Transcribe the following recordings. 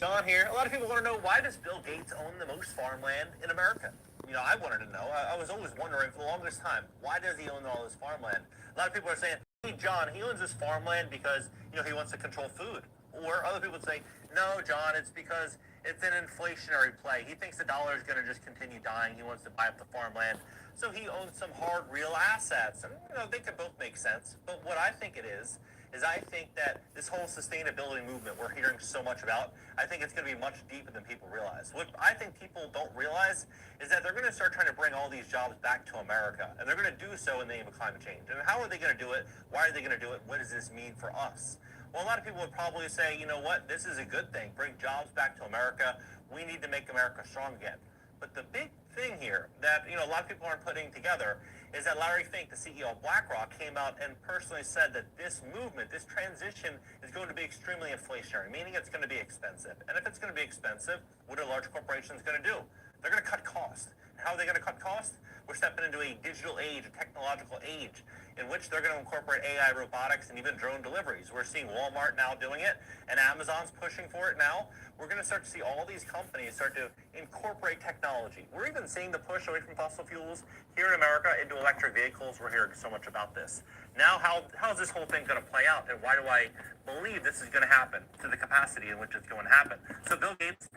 John here. A lot of people want to know, why does Bill Gates own the most farmland in America? I wanted to know. I was always wondering for the longest time, why does he own all this farmland? A lot of people are saying, hey, John, he owns this farmland because, he wants to control food. Or other people would say, no, John, it's because it's an inflationary play. He thinks the dollar is going to just continue dying. He wants to buy up the farmland. So he owns some hard, real assets. And, they could both make sense. But what I think it is I think that this whole sustainability movement we're hearing so much about, I think it's going to be much deeper than people realize. What I think people don't realize is that they're going to start trying to bring all these jobs back to America, and they're going to do so in the name of climate change. And how are they going to do it? Why are they going to do it? What does this mean for us? Well, a lot of people would probably say, you know what, this is a good thing. Bring jobs back to America. We need to make America strong again. But the big thing here that, a lot of people aren't putting together is that Larry Fink, the CEO of BlackRock, came out and personally said that this movement, this transition, is going to be extremely inflationary, meaning it's going to be expensive. And if it's going to be expensive, what are large corporations going to do? They're going to cut costs. How are they going to cut costs? We're stepping into a digital age, a technological age, in which they're going to incorporate AI, robotics, and even drone deliveries. We're seeing Walmart now doing it, and Amazon's pushing for it now. We're going to start to see all these companies start to incorporate technology. We're even seeing the push away from fossil fuels here in America into electric vehicles. We're hearing so much about this. Now, how is this whole thing going to play out, and why do I believe this is going to happen to the capacity in which it's going to happen? So Bill Gates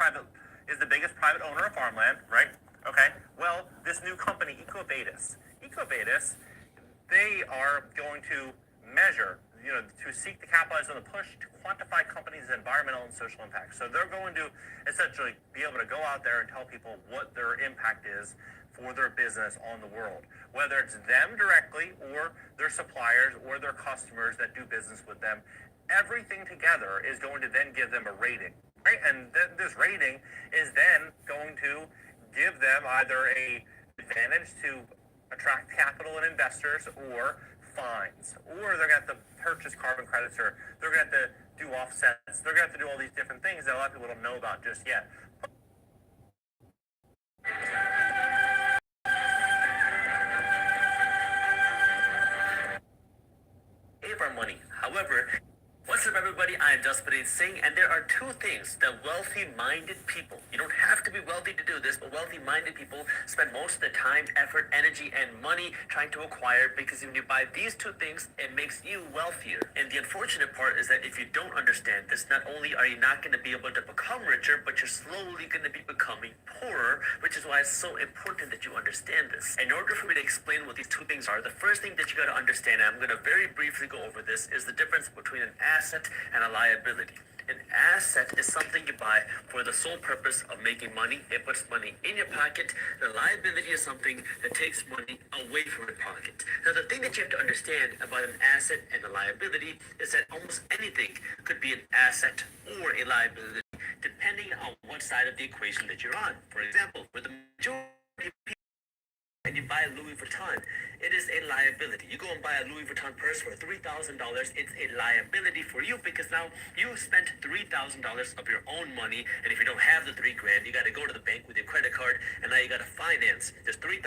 is the biggest private owner of farmland, right? Okay, well, this new company, EcoVadis, they are going to measure, to seek to capitalize on the push to quantify companies' environmental and social impact. So they're going to essentially be able to go out there and tell people what their impact is for their business on the world, whether it's them directly or their suppliers or their customers that do business with them. Everything together is going to then give them a rating, right? And this rating is then going to give them either a advantage to attract capital and investors, or fines, or they're going to have to purchase carbon credits, or they're going to have to do offsets. They're going to have to do all these different things that a lot of people don't know about just yet. Save our money. However, what's up, everybody? I'm Jaspreet Singh, and there are two things that wealthy-minded people, you don't have to be wealthy to do this, but wealthy-minded people spend most of their time, effort, energy, and money trying to acquire, because when you buy these two things, it makes you wealthier. And the unfortunate part is that if you don't understand this, not only are you not going to be able to become richer, but you're slowly going to be becoming poorer, which is why it's so important that you understand this. In order for me to explain what these two things are, the first thing that you got to understand, and I'm going to very briefly go over this, is the difference between an asset and a liability. An asset is something you buy for the sole purpose of making money. It puts money in your pocket. The liability is something that takes money away from your pocket. Now, the thing that you have to understand about an asset and a liability is that almost anything could be an asset or a liability, depending on what side of the equation that you're on. For example, for the majority of people, and you buy Louis Vuitton, it is a liability. You go and buy a Louis Vuitton purse for $3,000, it's a liability for you, because now you spent $3,000 of your own money, and if you don't have the $3,000, you got to go to the bank with your credit card, and now you got to finance this $3,000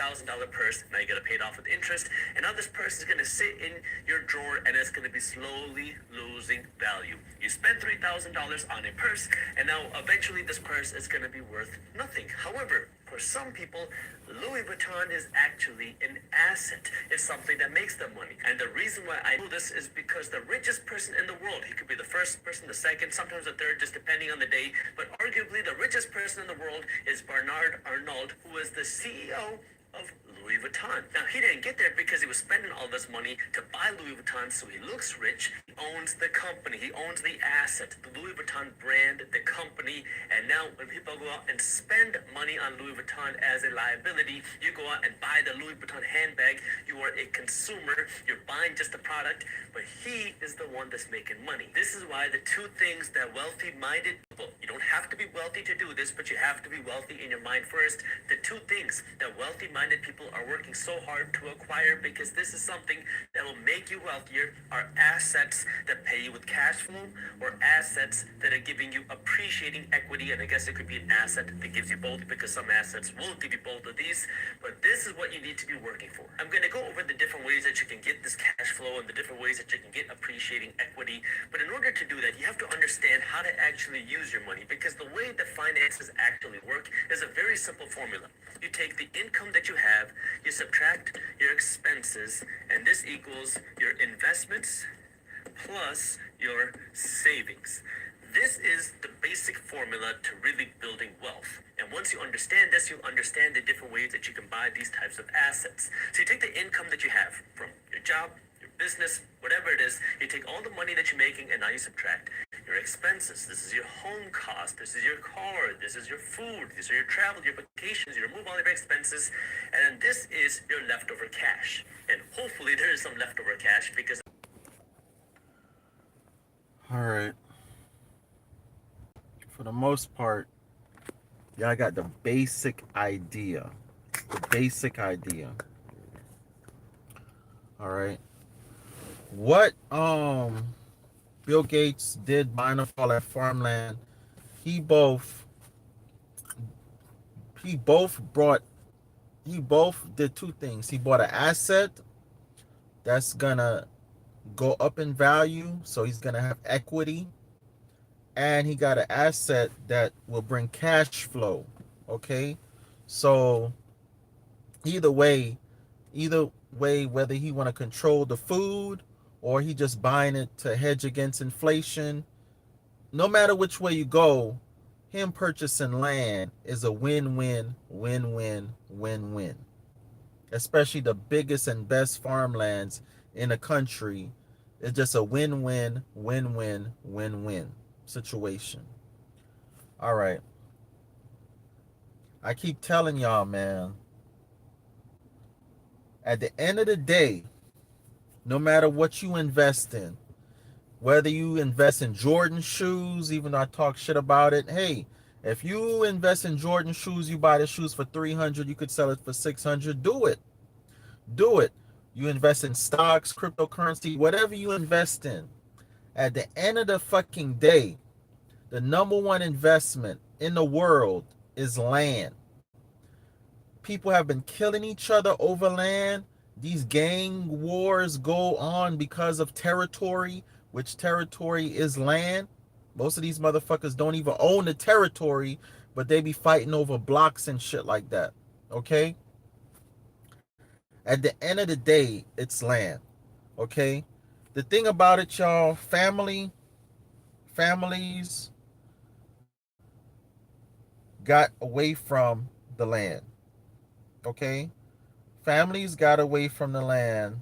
purse. Now you got to pay it off with interest, and now this purse is going to sit in your drawer, and it's going to be slowly losing value. You spent $3,000 on a purse, and now eventually this purse is going to be worth nothing. However, for some people, Louis Vuitton is actually an asset. It's something that makes them money. And the reason why I know this is because the richest person in the world, he could be the first person, the second, sometimes the third, just depending on the day, but arguably the richest person in the world is Bernard Arnault, who is the CEO of Louis Vuitton. Now, he didn't get there because he was spending all this money to buy Louis Vuitton, so he looks rich. He owns the company. He owns the asset, the Louis Vuitton brand, the company. And now when people go out and spend money on Louis Vuitton as a liability, you go out and buy the Louis Vuitton handbag. You are a consumer. You're buying just the product, but he is the one that's making money. This is why the two things that wealthy-minded people, you don't have to be wealthy to do this, but you have to be wealthy in your mind first. The two things that wealthy-minded people are working so hard to acquire, because this is something that will make you wealthier, are assets that pay you with cash flow, or assets that are giving you appreciating equity. And I guess it could be an asset that gives you both, because some assets will give you both of these, but this is what you need to be working for. I'm going to go over the different ways that you can get this cash flow and the different ways that you can get appreciating equity, but in order to do that, you have to understand understand how to actually use your money, because the way the finances actually work is a very simple formula. You take the income that you have, you subtract your expenses, and this equals your investments plus your savings. This is the basic formula to really building wealth. And once you understand this, you'll understand the different ways that you can buy these types of assets. So you take the income that you have from your job, your business, whatever it is, you take all the money that you're making and now you subtract your expenses. This is your home cost, this is your car, this is your food, these are your travel, your vacations, you remove all of your expenses, and then this is your leftover cash. And hopefully there is some leftover cash because... All right. For the most part, y'all got the basic idea. The basic idea. All right. What Bill Gates did buying up all that farmland, he both he both brought he both did two things. He bought an asset that's gonna go up in value, so he's gonna have equity, and he got an asset that will bring cash flow. Okay, so either way, either way, whether he want to control the food or he just buying it to hedge against inflation, no matter which way you go, him purchasing land is a win-win, win-win, win-win. Especially the biggest and best farmlands in the country, it's just a win-win, win-win, win-win situation. All right. I keep telling y'all, man, at the end of the day, no matter what you invest in, whether you invest in Jordan shoes, even though I talk shit about it, hey, if you invest in Jordan shoes, you buy the shoes for 300, you could sell it for 600, do it. Do it. You invest in stocks, cryptocurrency, whatever you invest in. At the end of the fucking day, the number one investment in the world is land. People have been killing each other over land. These gang wars go on because of territory, which territory is land. Most of these motherfuckers don't even own the territory, but they be fighting over blocks and shit like that. Okay? At the end of the day, it's land. Okay? The thing about it, y'all, families got away from the land. Okay? Families got away from the land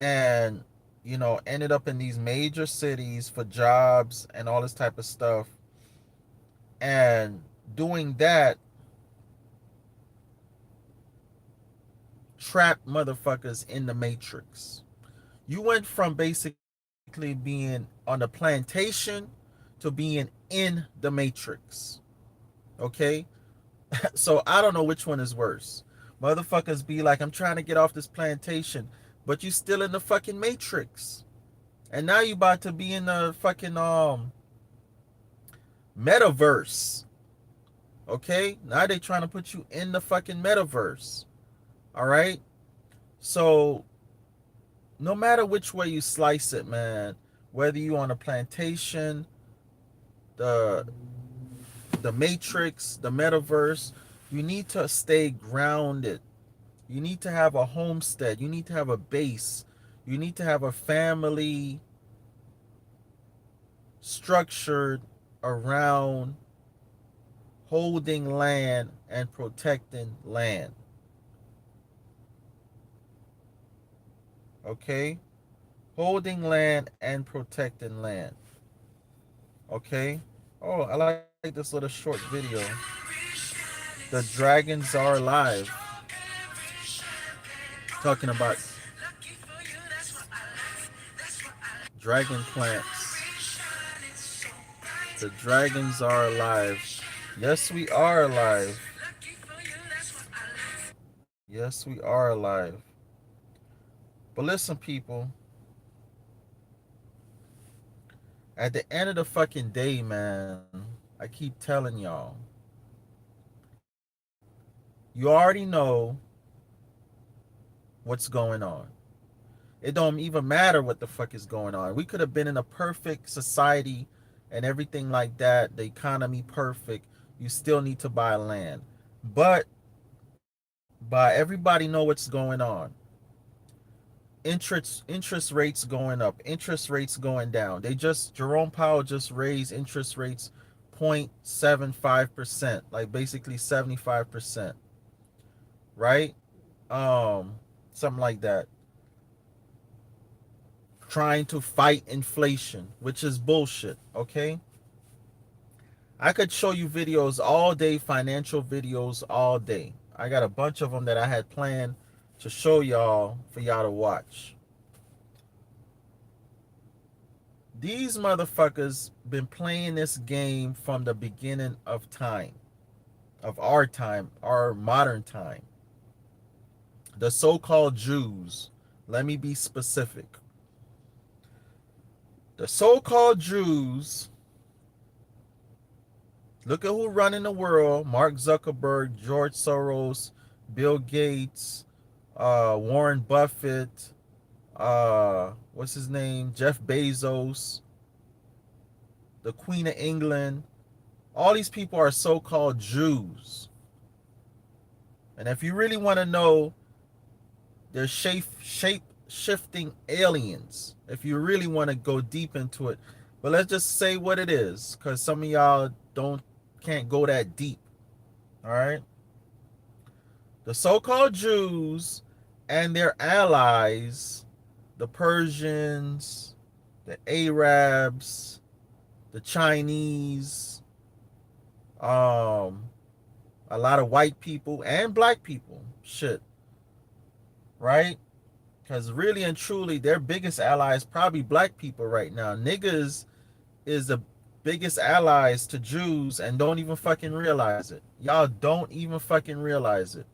and, ended up in these major cities for jobs and all this type of stuff. And doing that trapped motherfuckers in the matrix. You went from basically being on the plantation to being in the matrix. Okay? So I don't know which one is worse. Motherfuckers be like, I'm trying to get off this plantation, but you still in the fucking matrix. And now you about to be in the fucking metaverse. Okay? Now they trying to put you in the fucking metaverse. All right? So no matter which way you slice it, man, whether you on a plantation, the the matrix, the metaverse, you need to stay grounded. You need to have a homestead. You need to have a base. You need to have a family structured around holding land and protecting land. Okay? Holding land and protecting land. Okay? Oh, I like this little short video. The dragons are alive. Talking about dragon plants. The dragons are alive. Yes, we are alive. Yes, we are alive. But listen, people. At the end of the fucking day, man, I keep telling y'all. You already know what's going on. It don't even matter what the fuck is going on. We could have been in a perfect society and everything like that, the economy perfect. You still need to buy land. But everybody know what's going on. Interest rates going up, interest rates going down. Jerome Powell just raised interest rates 0.75%, like basically 75%, right? Something like that. Trying to fight inflation, which is bullshit, okay? I could show you videos all day, financial videos all day. I got a bunch of them that I had planned to show y'all for y'all to watch. These motherfuckers been playing this game from the beginning of time, of our time, our modern time. The so-called Jews, let me be specific. The so-called Jews, look at who running the world: Mark Zuckerberg, George Soros, Bill Gates, Warren Buffett, what's his name, Jeff Bezos, the Queen of England. All these people are so-called Jews. And if you really want to know, they're shape-shifting aliens, if you really want to go deep into it. But let's just say what it is, because some of y'all can't go that deep. All right? The so-called Jews and their allies, the Persians, the Arabs, the Chinese, a lot of white people and black people, shit, right? Because really and truly, their biggest ally is probably black people right now. Niggas is the biggest allies to Jews and don't even fucking realize it. Y'all don't even fucking realize it.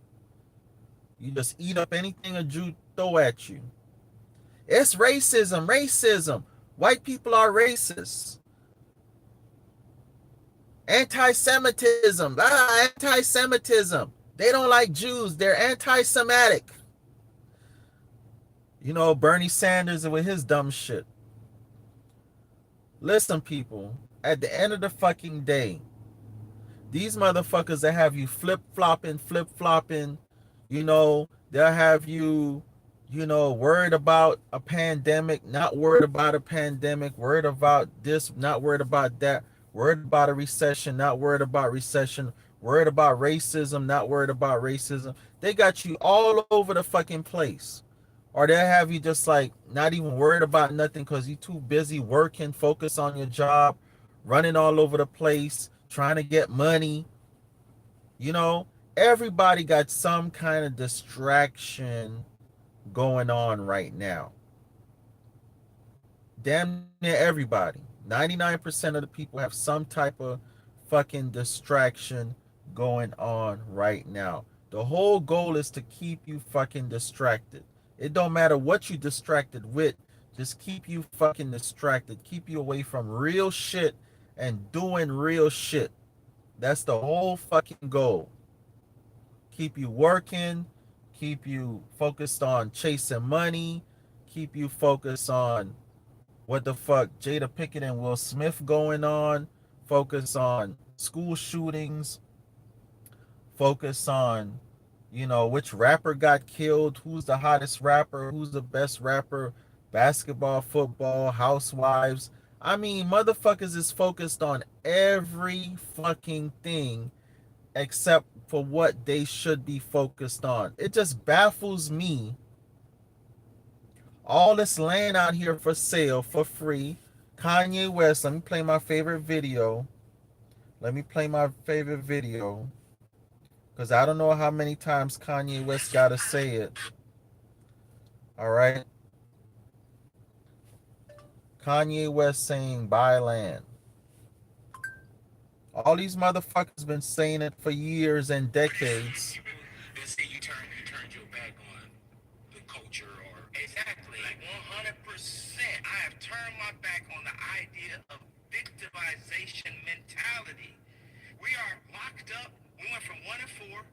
You just eat up anything a Jew throw at you. It's racism, racism. White people are racist. Anti-Semitism, anti-Semitism. They don't like Jews. They're anti-Semitic. You know, Bernie Sanders with his dumb shit. Listen, people, at the end of the fucking day, these motherfuckers that have you flip-flopping, you know, they'll have you, you know, worried about a pandemic, not worried about a pandemic, worried about this, not worried about that, worried about a recession, not worried about recession, worried about racism, not worried about racism. They got you all over the fucking place. Or they'll have you just like not even worried about nothing because you're too busy working, focus on your job, running all over the place, trying to get money. You know, everybody got some kind of distraction going on right now. Damn near everybody. 99% of the people have some type of fucking distraction going on right now. The whole goal is to keep you fucking distracted. It don't matter what you distracted with, just keep you fucking distracted. Keep you away from real shit and doing real shit. That's the whole fucking goal. Keep you working, keep you focused on chasing money, keep you focused on what the fuck Jada Pinkett and Will Smith going on, focus on school shootings, focus on, you know, which rapper got killed, who's the hottest rapper, who's the best rapper, basketball, football, housewives. I mean, motherfuckers is focused on every fucking thing except for what they should be focused on. It just baffles me. All this land out here for sale for free. Kanye West, let me play my favorite video. Because I don't know how many times Kanye West got to say it. All right. Kanye West saying buy land. All these motherfuckers been saying it for years and decades. Let's say you turned your back on the culture or exactly like 100%. I have turned my back on the idea of victimization mentality. We are locked up. We went from 1 to 4.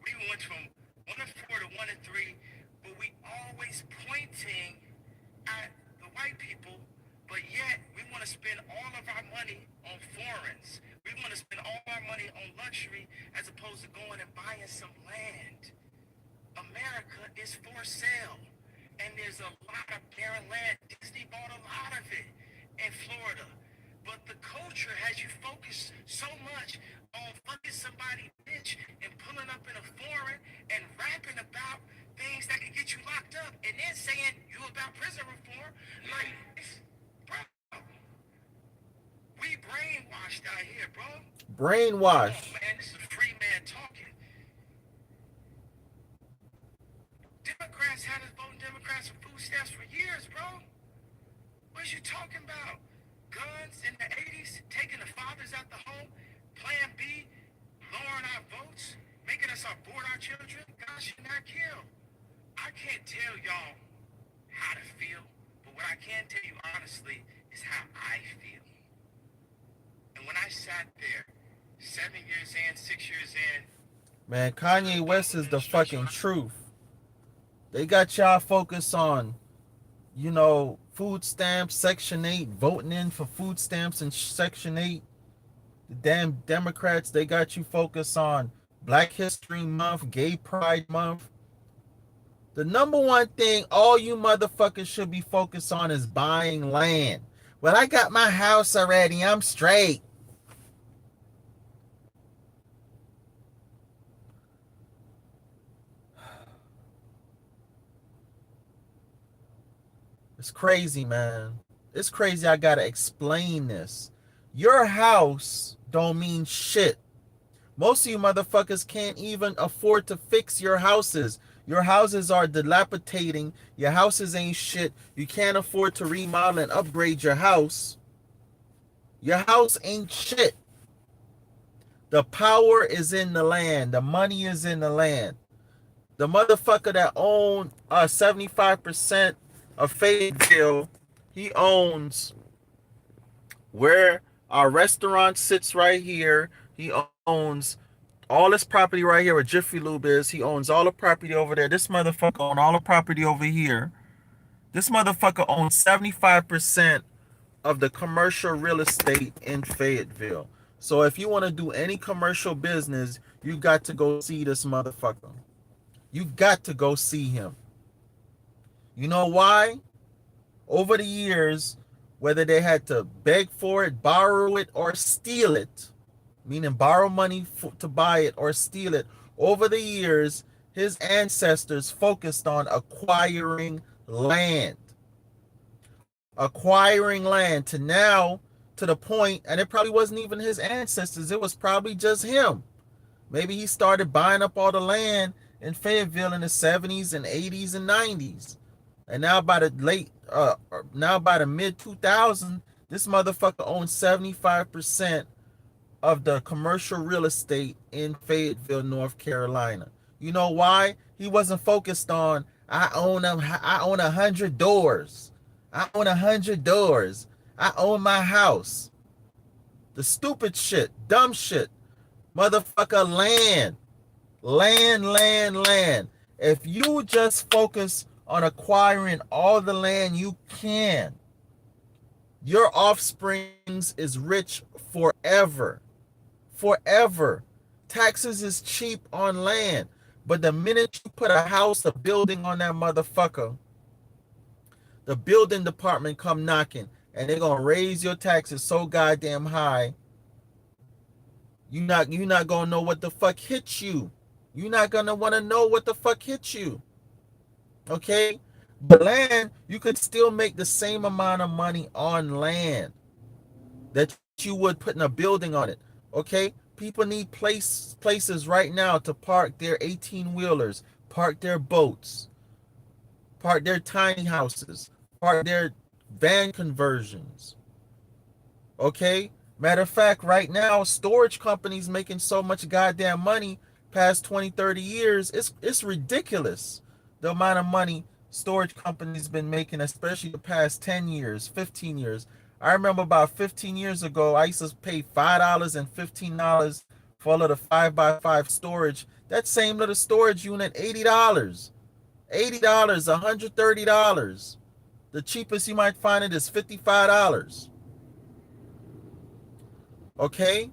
We went from 1 to 4 to 1 to 3. But we always pointing is for sale. And there's a lot of barren land. Disney bought a lot of it in Florida. But the culture has you focused so much on fucking somebody bitch and pulling up in a foreign and rapping about things that could get you locked up and then saying you about prison reform. Like, bro, we brainwashed out here, bro. Brainwashed. Oh, man, this is a free man talking. Democrats had us voting Democrats for food stamps for years, bro. What you talking about? Guns in the 80s, taking the fathers out the home, Plan B, lowering our votes, making us abort our children. God should not kill. I can't tell y'all how to feel, but what I can tell you honestly is how I feel. And when I sat there, 7 years in, 6 years in, Man, Kanye West is the fucking truth. They got y'all focused on, you know, food stamps, Section 8, voting in for food stamps and Section 8. The damn Democrats, they got you focused on Black History Month, Gay Pride Month. The number one thing all you motherfuckers should be focused on is buying land. Well, I got my house already. I'm straight. It's crazy, man. It's crazy I gotta explain this. Your house don't mean shit. Most of you motherfuckers can't even afford to fix your houses. Your houses are dilapidating. Your houses ain't shit. You can't afford to remodel and upgrade your house. Your house ain't shit. The power is in the land. The money is in the land. The motherfucker that owned 75% of Fayetteville, he owns where our restaurant sits right here. He owns all this property right here where Jiffy Lube is. He owns all the property over there. This motherfucker owns all the property over here. This motherfucker owns 75% of the commercial real estate in Fayetteville. So if you want to do any commercial business, you got to go see this motherfucker. You got to go see him. You know why? Over the years, whether they had to beg for it, borrow it, or steal it, meaning borrow money to buy it or steal it, over the years, his ancestors focused on acquiring land. Acquiring land to now, to the point, and it probably wasn't even his ancestors, it was probably just him. Maybe he started buying up all the land in Fayetteville in the 70s and 80s and 90s. And now by the mid 2000s, this motherfucker owns 75% of the commercial real estate in Fayetteville, North Carolina. You know why? He wasn't focused on, I own 100 doors. I own 100 doors. I own my house. The stupid shit, dumb shit. Motherfucker, land. Land. If you just focus on acquiring all the land you can, your offsprings is rich forever. Forever. Taxes is cheap on land. But the minute you put a house, a building on that motherfucker, the building department come knocking and they're gonna raise your taxes so goddamn high. You're not gonna know what the fuck hit you. You're not gonna want to know what the fuck hit you. Okay? But land, you could still make the same amount of money on land that you would putting a building on it. Okay? People need places right now to park their 18-wheelers, park their boats, park their tiny houses, park their van conversions. Okay? Matter of fact, right now, storage companies making so much goddamn money past 20, 30 years, it's ridiculous. The amount of money storage companies been making, especially the past 10 years, 15 years. I remember about 15 years ago, I used to pay $5 and $15 for a little 5x5 storage. That same little storage unit, $80. $80, $130. The cheapest you might find it is $55. Okay?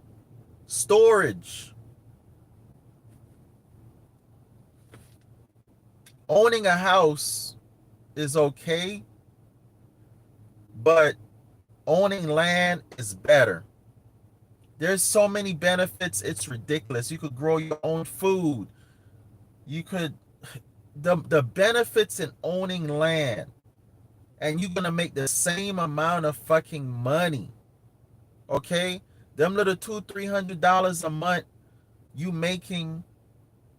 Storage. owning a house is okay, but owning land is better. There's so many benefits, it's ridiculous. You could grow your own food. You could the benefits in owning land, and you're gonna make the same amount of fucking money. Okay? Them little $200-300 a month you making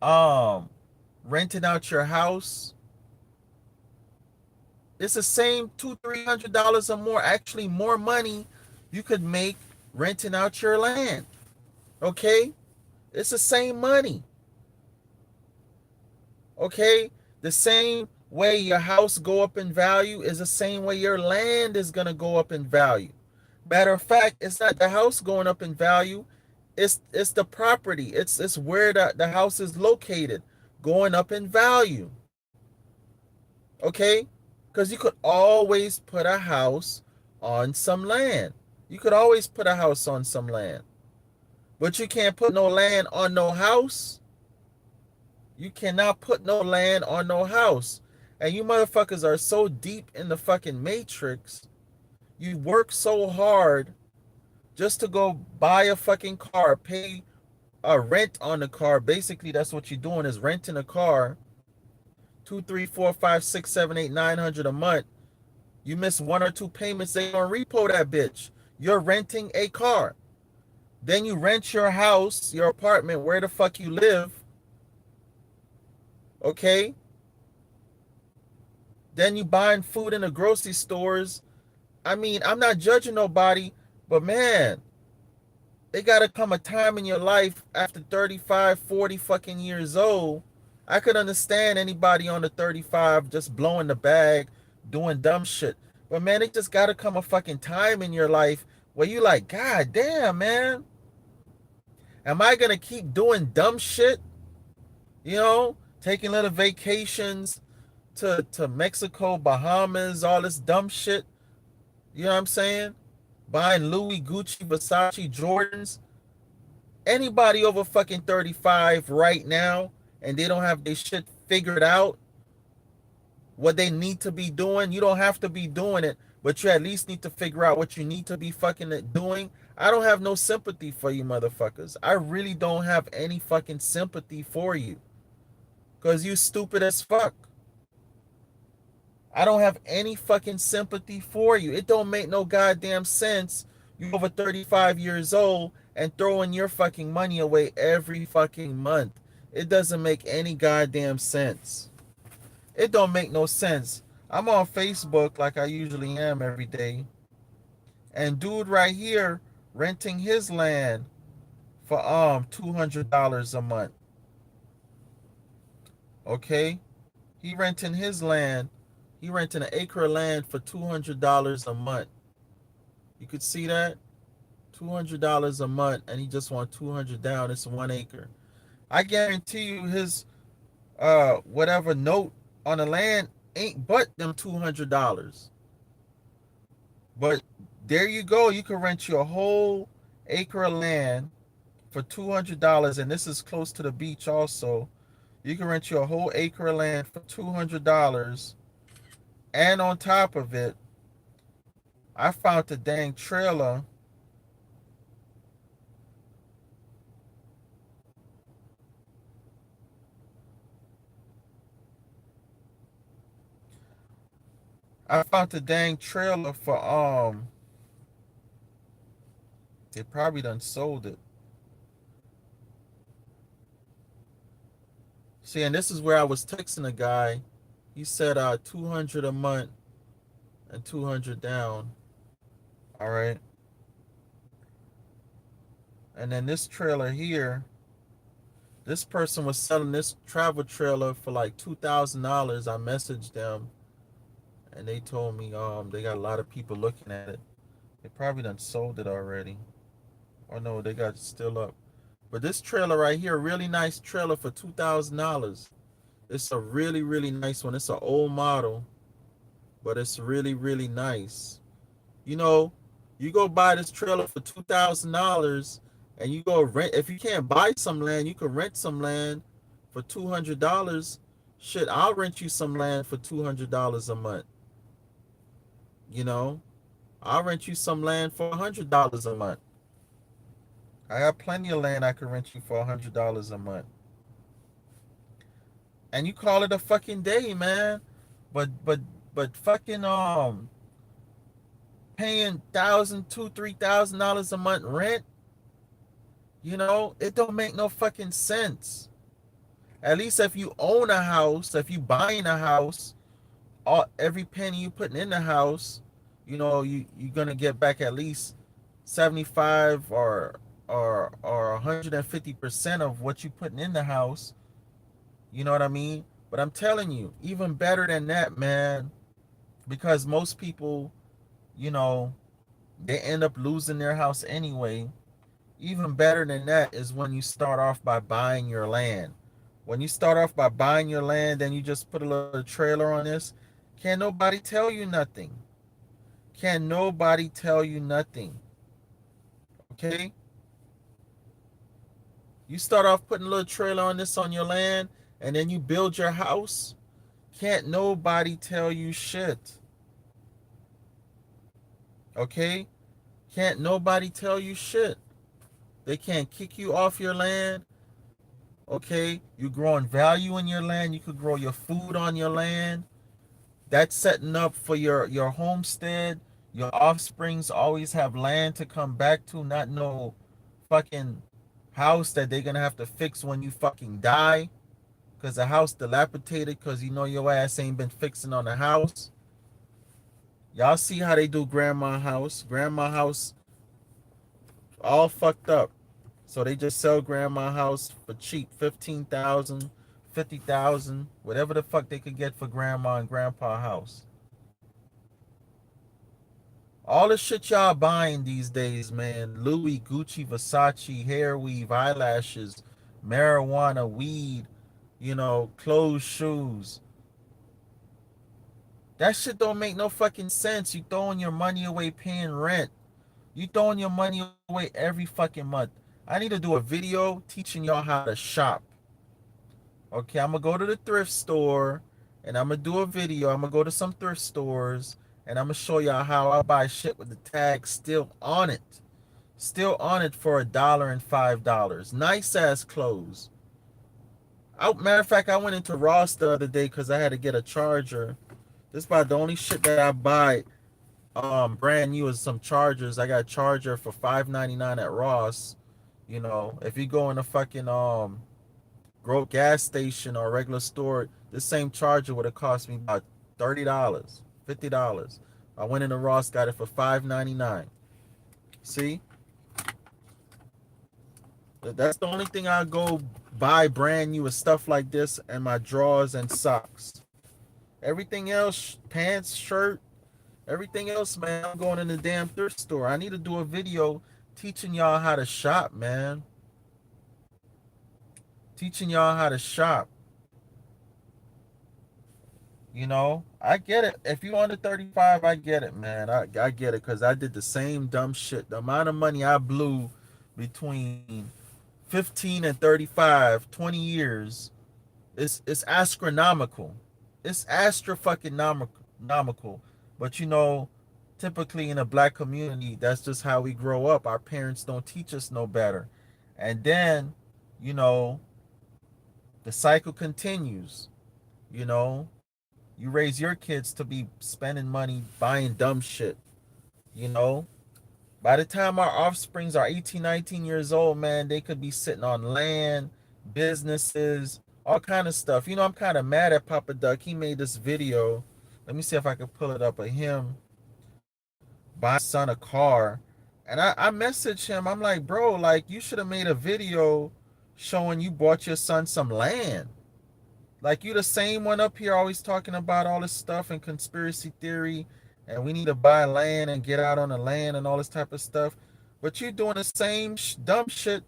renting out your house, it's the same $200-300 or more, actually more money you could make renting out your land. Okay? It's the same money. Okay? The same way your house go up in value is the same way your land is going to go up in value. Matter of fact, it's not the house going up in value, it's the property. It's where the house is located going up in value. Okay? Because you could always put a house on some land. You could always put a house on some land. But you can't put no land on no house. You cannot put no land on no house. And you motherfuckers are so deep in the fucking matrix. You work so hard just to go buy a fucking car, pay a rent on the car. Basically, that's what you're doing, is renting a car. 2, 3, 4, 5, 6, 7, 8, 900 a month. You miss 1 or 2 payments, they gonna repo that bitch. You're renting a car. Then you rent your house, your apartment, where the fuck you live. Okay? Then you buying food in the grocery stores. I mean, I'm not judging nobody, but man, they gotta come a time in your life after 35, 40 fucking years old. I could understand anybody on the 35 just blowing the bag, doing dumb shit. But man, it just gotta come a fucking time in your life where you like, God damn, man. Am I gonna keep doing dumb shit? You know, taking little vacations to Mexico, Bahamas, all this dumb shit. You know what I'm saying? Buying Louis, Gucci, Versace, Jordans. Anybody over fucking 35 right now and they don't have their shit figured out, what they need to be doing, you don't have to be doing it, but you at least need to figure out what you need to be fucking doing. I don't have no sympathy for you motherfuckers. I really don't have any fucking sympathy for you. Because you stupid as fuck. I don't have any fucking sympathy for you. It don't make no goddamn sense. You over 35 years old and throwing your fucking money away every fucking month. It doesn't make any goddamn sense. It don't make no sense. I'm on Facebook like I usually am every day. And dude right here renting his land for $200 a month. Okay? He renting his land. He renting an acre of land for $200 a month. You could see that? $200 a month, and he just want 200 down. It's 1 acre. I guarantee you his whatever note on the land ain't but them $200. But there you go. You can rent your whole acre of land for $200, and this is close to the beach also. You can rent your whole acre of land for $200. And on top of it, I found the dang trailer. I found the dang trailer for they probably done sold it. See, and this is where I was texting a guy. He said 200 a month and 200 down. All right. And then this trailer here, this person was selling this travel trailer for like $2,000. I messaged them and they told me they got a lot of people looking at it. They probably done sold it already. Or no, they got it still up. But this trailer right here, really nice trailer for $2,000. It's a really, really nice one. It's an old model, but it's really, really nice. You know, you go buy this trailer for $2,000 and you go rent. If you can't buy some land, you can rent some land for $200. Shit, I'll rent you some land for $200 a month. You know, I'll rent you some land for $100 a month. I got plenty of land I can rent you for $100 a month. And you call it a fucking day, man. But fucking paying $1,000, $2,000, $3,000 a month rent, it don't make no fucking sense. At least if you own a house, if you buying a house, every penny you putting in the house, you're gonna get back at least 75 or 150% of what you putting in the house. You know what I mean? But I'm telling you, even better than that, man, because most people, you know, they end up losing their house anyway. Even better than that is when you start off by buying your land. When you start off by buying your land, then you just put a little trailer on this. Can't nobody tell you nothing. Can't nobody tell you nothing. Okay? You start off putting a little trailer on this on your land, and then you build your house. Can't nobody tell you shit. Okay? Can't nobody tell you shit. They can't kick you off your land. Okay? You're growing value in your land. You could grow your food on your land. That's setting up for your homestead. Your offsprings always have land to come back to, not no fucking house that they're gonna have to fix when you fucking die. Cause the house dilapidated because your ass ain't been fixing on the house. Y'all see how they do grandma house. Grandma house all fucked up. So they just sell grandma house for cheap, 15,000, 50,000, whatever the fuck they could get for grandma and grandpa house. All the shit y'all buying these days, man. Louis, Gucci, Versace, hair weave, eyelashes, marijuana, weed, clothes, shoes. That shit don't make no fucking sense. You throwing your money away paying rent. You throwing your money away every fucking month. I need to do a video teaching y'all how to shop. Okay, I'm going to go to the thrift store and I'm going to do a video. I'm going to go to some thrift stores and I'm going to show y'all how I buy shit with the tag still on it. Still on it for $1 and $5. Nice ass clothes. Matter of fact, I went into Ross the other day because I had to get a charger. This is about the only shit that I buy brand new is some chargers. I got a charger for $5.99 at Ross. If you go in a fucking gas station or regular store, the same charger would have cost me about $30, $50. I went into Ross, got it for $5.99. See? That's the only thing I go buy brand new is stuff like this and my drawers and socks. Everything else, pants, shirt, everything else, man, I'm going in the damn thrift store. I need to do a video teaching y'all how to shop, man. Teaching y'all how to shop. I get it. If you under 35, I get it, man. I get it because I did the same dumb shit. The amount of money I blew between 15 and 35, 20 years, it's astronomical. It's astronomical. But typically in a black community, that's just how we grow up. Our parents don't teach us no better. And then, the cycle continues. You raise your kids to be spending money buying dumb shit. By the time our offsprings are 18, 19 years old, man, they could be sitting on land, businesses, all kind of stuff. I'm kind of mad at Papa Duck. He made this video. Let me see if I can pull it up of him buying his son a car. And I messaged him. I'm like, bro, like you should have made a video showing you bought your son some land. Like you the same one up here always talking about all this stuff and conspiracy theory and we need to buy land and get out on the land and all this type of stuff. But you doing the same dumb shit,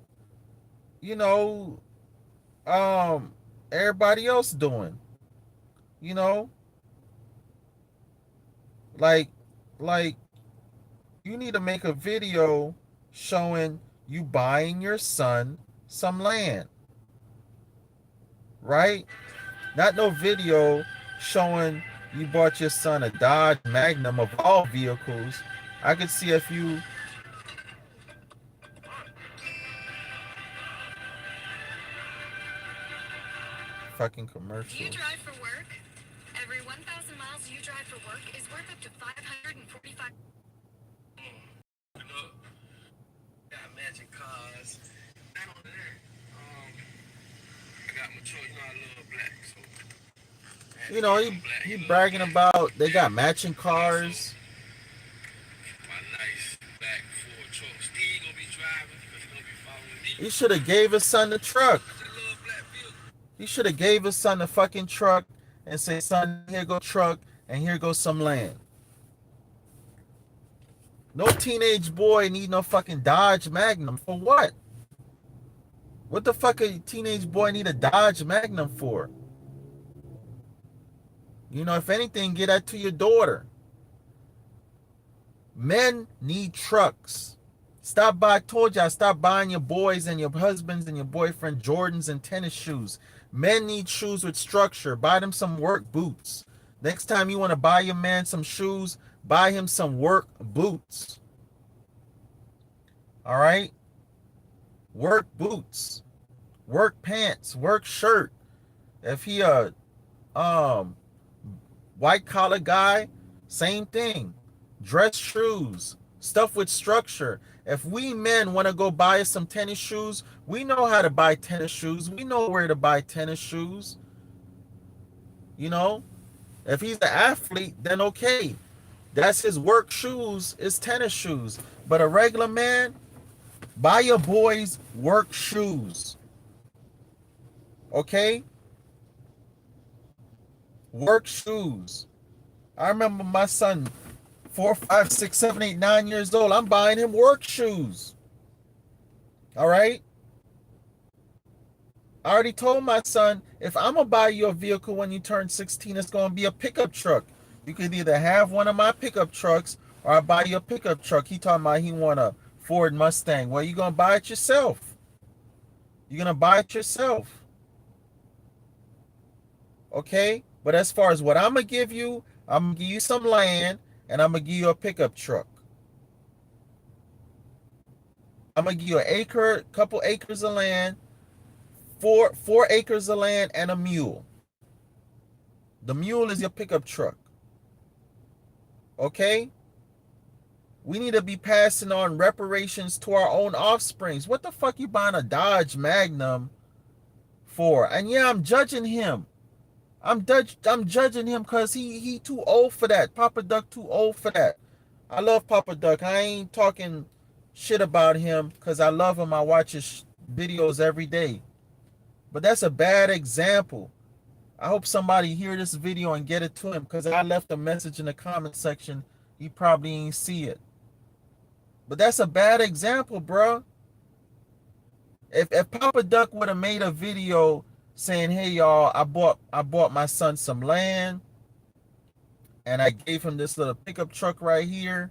everybody else doing. Like you need to make a video showing you buying your son some land. Right? Not no video showing you bought your son a Dodge Magnum of all vehicles. I could see if you fucking Do commercial. you drive for work? Every 1,000 miles you drive for work is worth up to 545. Look, got matching cars. Not only that, I got my choice. You know, I love black, so. You know, he bragging about they got matching cars. My nice black Ford truck. Steve gonna be driving because he's gonna be following me. He should have gave his son the truck. I love black vehicles. He should have gave his son the fucking truck and say, son, here go truck and here goes some land. No teenage boy need no fucking Dodge Magnum. For what? What the fuck a teenage boy need a Dodge Magnum for? You know, if anything, get that to your daughter. Men need trucks. I told y'all, stop buying your boys and your husbands and your boyfriend Jordans and tennis shoes. Men need shoes with structure. Buy them some work boots. Next time you want to buy your man some shoes, buy him some work boots. All right? Work boots. Work pants. Work shirt. If he a white collar guy, same thing. Dress shoes. Stuff with structure. If we men want to go buy some tennis shoes, we know how to buy tennis shoes. We know where to buy tennis shoes. You know, if he's an athlete, then okay. That's his work shoes, is tennis shoes. But a regular man, buy your boys work shoes. Okay? Work shoes. I remember my son, 4, 5, 6, 7, 8, 9 years old. I'm buying him work shoes. All right? I already told my son, if I'm going to buy you a vehicle when you turn 16, it's going to be a pickup truck. You could either have one of my pickup trucks or I buy you a pickup truck. He talking about he want a Ford Mustang. Well, you're going to buy it yourself. You're going to buy it yourself. Okay? But as far as what I'm going to give you, I'm going to give you some land and I'm going to give you a pickup truck. I'm going to give you a couple acres of land, 4 acres of land and a mule. The mule is your pickup truck. Okay? We need to be passing on reparations to our own offsprings. What the fuck you buying a Dodge Magnum for? And yeah, I'm judging him. I'm judging him because he too old for that. Papa Duck too old for that. I love Papa Duck. I ain't talking shit about him because I love him. I watch his videos every day. But that's a bad example. I hope somebody hear this video and get it to him because I left a message in the comment section. He probably ain't see it. But that's a bad example, bro. If Papa Duck would have made a video saying, hey, y'all, I bought my son some land and I gave him this little pickup truck right here.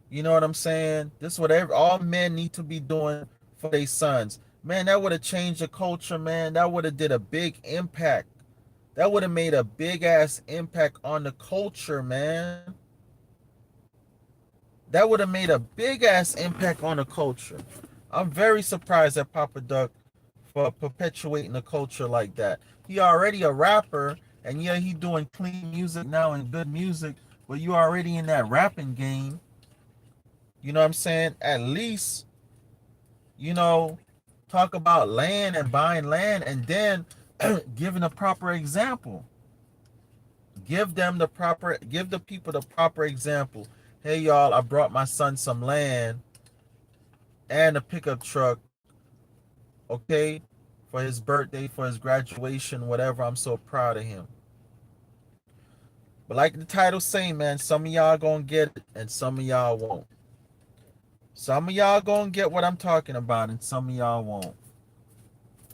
You know what I'm saying? This is what all men need to be doing for their sons. Man, that would have changed the culture, man. That would have did a big impact. That would have made a big ass impact on the culture, man. That would have made a big ass impact on the culture. I'm very surprised at Papa Duck for perpetuating the culture like that. He already a rapper, and yeah, he doing clean music now and good music, but you already in that rapping game. You know what I'm saying? At least, you know, talk about land and buying land and then giving a proper example. Give the people the proper example. Hey, y'all, I brought my son some land and a pickup truck, okay, for his birthday, for his graduation, whatever. I'm so proud of him. But like the title say, man, some of y'all gonna get it and some of y'all won't. Some of y'all gonna get what I'm talking about and some of y'all won't.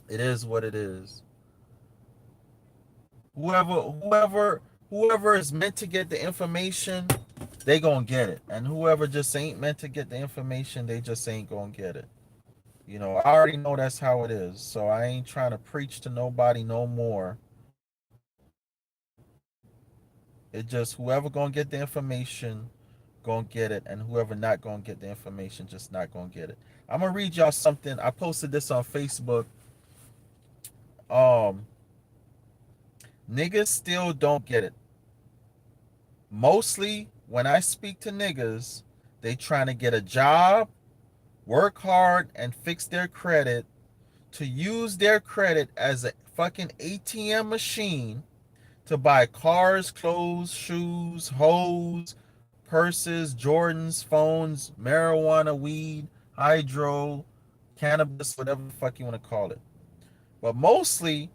It is what it is. Whoever is meant to get the information, they gonna get it. And whoever just ain't meant to get the information, they just ain't gonna get it. You know, I already know that's how it is. So I ain't trying to preach to nobody no more. It just whoever gonna get the information gonna get it, and whoever not gonna get the information just not gonna get it. I'm gonna read y'all something. I posted this on Facebook. Um, Niggas still don't get it. Mostly when I speak to niggas, they trying to get a job, work hard, and fix their credit to use their credit as a fucking ATM machine to buy cars, clothes, shoes, hoes, purses, Jordans, phones, marijuana, weed, hydro, cannabis, whatever the fuck you want to call it. But mostly,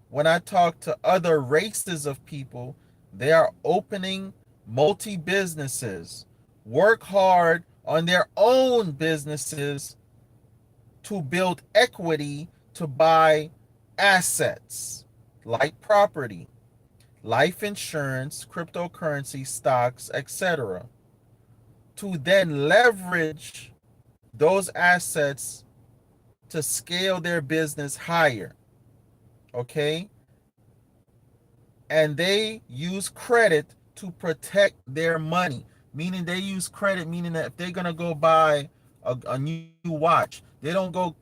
when I talk to other races of people, they are opening multi businesses, work hard on their own businesses to build equity to buy assets like property, life insurance, cryptocurrency, stocks, etc., to then leverage those assets to scale their business higher. Okay? And they use credit to protect their money. Meaning they use credit, meaning that if they're going to go buy a new watch, they don't go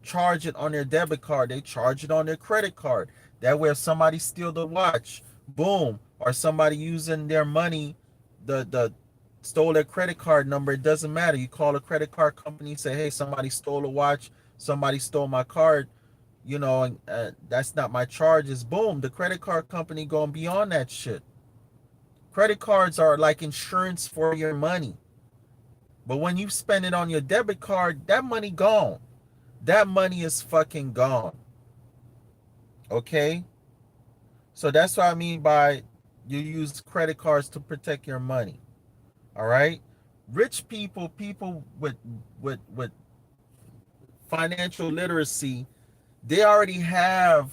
charge it on their debit card. They charge it on their credit card. That way if somebody steal the watch, boom, or somebody using their money, the stole their credit card number, it doesn't matter. You call a credit card company, say, hey, somebody stole a watch, somebody stole my card, you know, and that's not my charges. Boom, the credit card company going be on that shit. Credit cards are like insurance for your money. But when you spend it on your debit card, that money gone. That money is fucking gone. Okay? So that's what I mean by you use credit cards to protect your money. All right? Rich people, people with financial literacy, they already have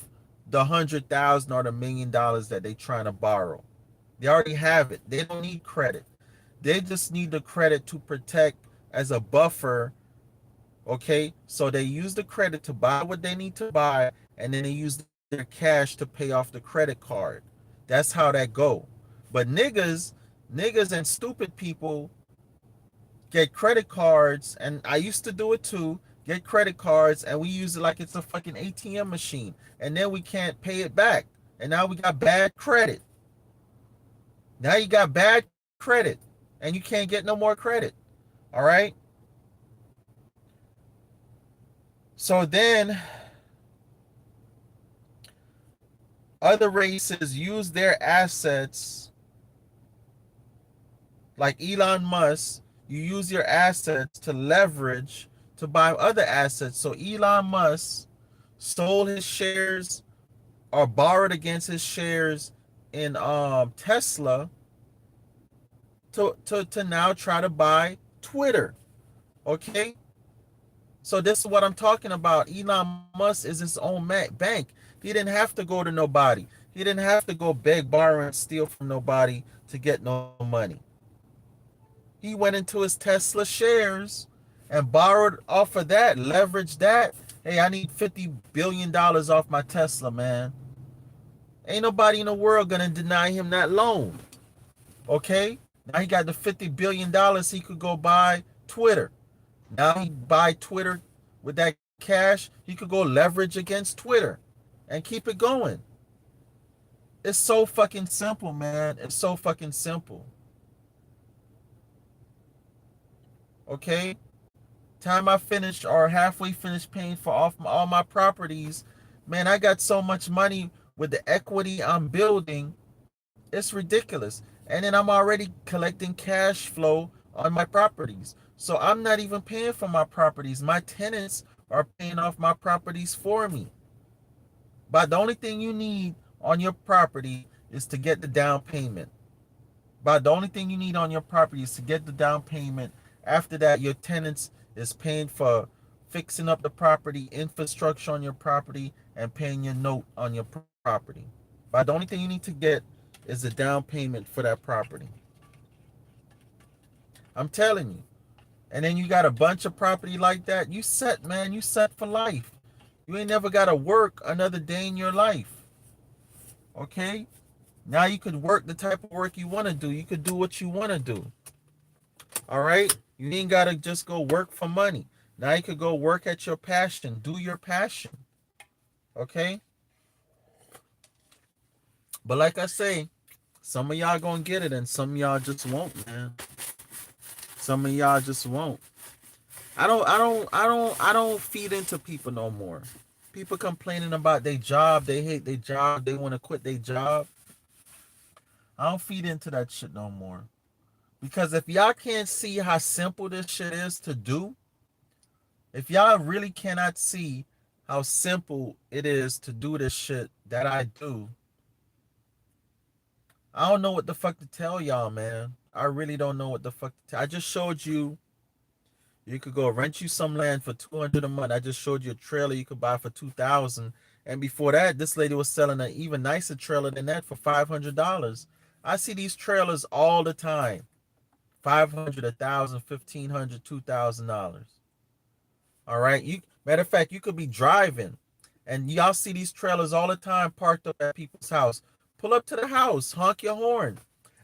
the 100,000 or the $1 million that they trying to borrow. They already have it. They don't need credit. They just need the credit to protect as a buffer. Okay, so they use the credit to buy what they need to buy, and then they use their cash to pay off the credit card. That's how that go. But niggas and stupid people get credit cards, and I used to do it too, get credit cards, and we use it like it's a fucking ATM machine, and then we can't pay it back. And now we got bad credit. Now you got bad credit, and you can't get no more credit. All right? So then other races use their assets, like Elon Musk. You use your assets to leverage to buy other assets. So Elon Musk sold his shares or borrowed against his shares in Tesla to now try to buy Twitter. Okay? So this is what I'm talking about. Elon Musk is his own bank. He didn't have to go to nobody. He didn't have to go beg, borrow, and steal from nobody to get no money. He went into his Tesla shares and borrowed off of that, leveraged that. Hey, I need $50 billion off my Tesla, man. Ain't nobody in the world gonna deny him that loan. Okay? Now he got the $50 billion, he could go buy Twitter. Now he buy Twitter with that cash. He could go leverage against Twitter and keep it going. It's so fucking simple, man. It's so fucking simple. Okay? Time I finished or halfway finished paying for all my properties, man, I got so much money with the equity I'm building. It's ridiculous. And then I'm already collecting cash flow on my properties. So I'm not even paying for my properties. My tenants are paying off my properties for me. But the only thing you need on your property is to get the down payment. But the only thing you need on your property is to get the down payment. After that, your tenants is paying for fixing up the property, infrastructure on your property, and paying your note on your property. But the only thing you need to get is the down payment for that property. I'm telling you. And then you got a bunch of property like that, you set, man. You set for life. You ain't never got to work another day in your life. Okay? Now you could work the type of work you want to do. You could do what you want to do. All right? You ain't got to just go work for money. Now you could go work at your passion. Do your passion. Okay? But like I say, some of y'all gonna get it and some of y'all just won't, man. Some of y'all just won't. I don't feed into people no more. People complaining about their job, they hate their job, they want to quit their job. I don't feed into that shit no more. Because if y'all can't see how simple this shit is to do, if y'all really cannot see how simple it is to do this shit that I do, I don't know what the fuck to tell y'all, man. I really don't know what the fuck to tell. I just showed you could go rent you some land for $200 a month. I just showed you a trailer you could buy for $2,000. And before that, this lady was selling an even nicer trailer than that for $500. I see these trailers all the time. $500, $1,000, $1,500, $2,000. All right. Matter of fact, you could be driving and y'all see these trailers all the time parked up at people's house. Pull up to the house, honk your horn.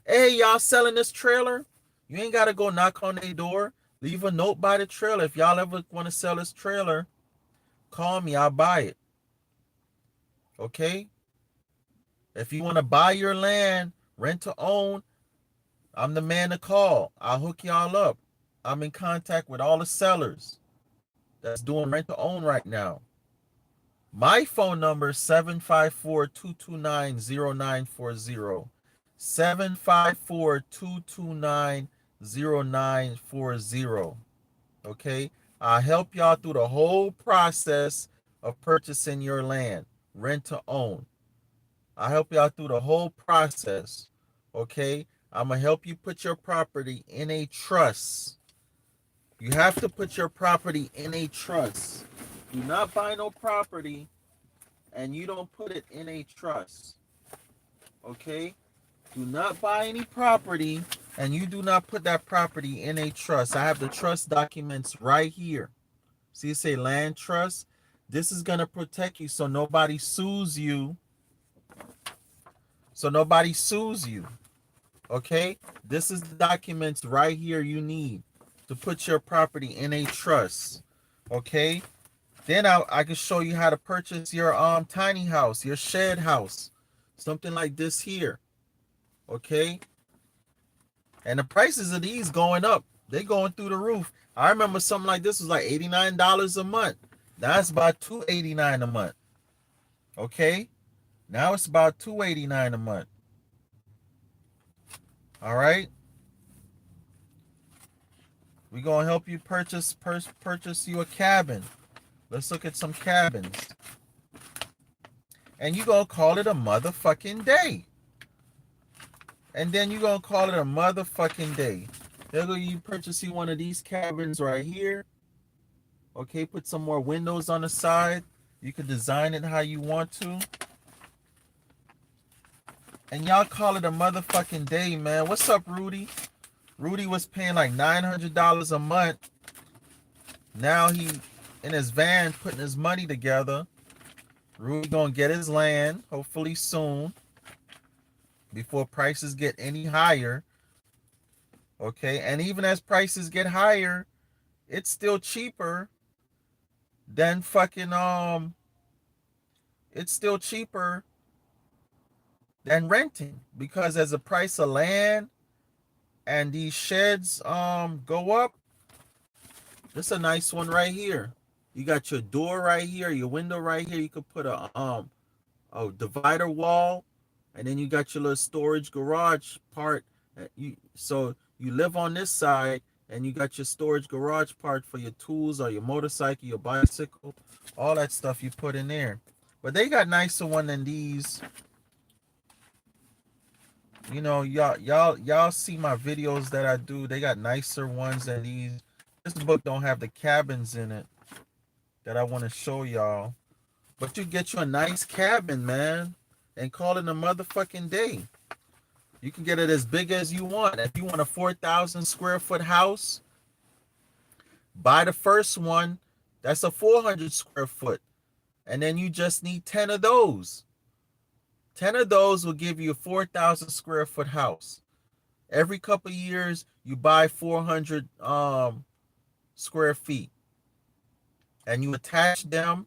Hey, y'all selling this trailer? You ain't got to go knock on their door. Leave a note by the trailer. If y'all ever want to sell this trailer, call me. I'll buy it. Okay? If you want to buy your land, rent to own, I'm the man to call. I'll hook y'all up. I'm in contact with all the sellers that's doing rent to own right now. My phone number is 754-229-0940. 754-229-0940. Okay? I'll help y'all through the whole process of purchasing your land, rent to own. I'll help y'all through the whole process. Okay? I'm going to help you put your property in a trust. You have to put your property in a trust. Do not buy no property and you don't put it in a trust. Okay? Do not buy any property and you do not put that property in a trust. I have the trust documents right here. See, it say land trust. This is going to protect you so nobody sues you. Okay? This is the documents right here you need to put your property in a trust. Okay? Then I can show you how to purchase your tiny house, your shed house. Something like this here. Okay? And the prices of these going up. They going through the roof. I remember something like this was like $89 a month. Now it's about $289 a month. Okay? Now it's about $289 a month. All right? We're going to help you purchase you a cabin. Let's look at some cabins. And you're going to call it a motherfucking day. And then you're going to call it a motherfucking day. There go you purchase you one of these cabins right here. Okay, put some more windows on the side. You can design it how you want to. And y'all call it a motherfucking day, man. What's up, Rudy? Rudy was paying like $900 a month. Now he in his van putting his money together. Rudy gonna get his land hopefully soon before prices get any higher. Okay, and even as prices get higher, it's still cheaper than fucking it's still cheaper than renting, because as the price of land and these sheds go up. This is a nice one right here. You got your door right here, your window right here. You could put a divider wall, and then you got your little storage garage part. So you live on this side, and you got your storage garage part for your tools or your motorcycle, your bicycle, all that stuff you put in there. But they got nicer one than these. You know, y'all see my videos that I do. They got nicer ones than these. This book don't have the cabins in it that I want to show y'all. But you get you a nice cabin, man, and call it a motherfucking day. You can get it as big as you want. If you want a 4,000 square foot house, buy the first one. That's a 400 square foot. And then you just need 10 of those. 10 of those will give you a 4,000 square foot house. Every couple of years, you buy 400 square feet, and you attach them,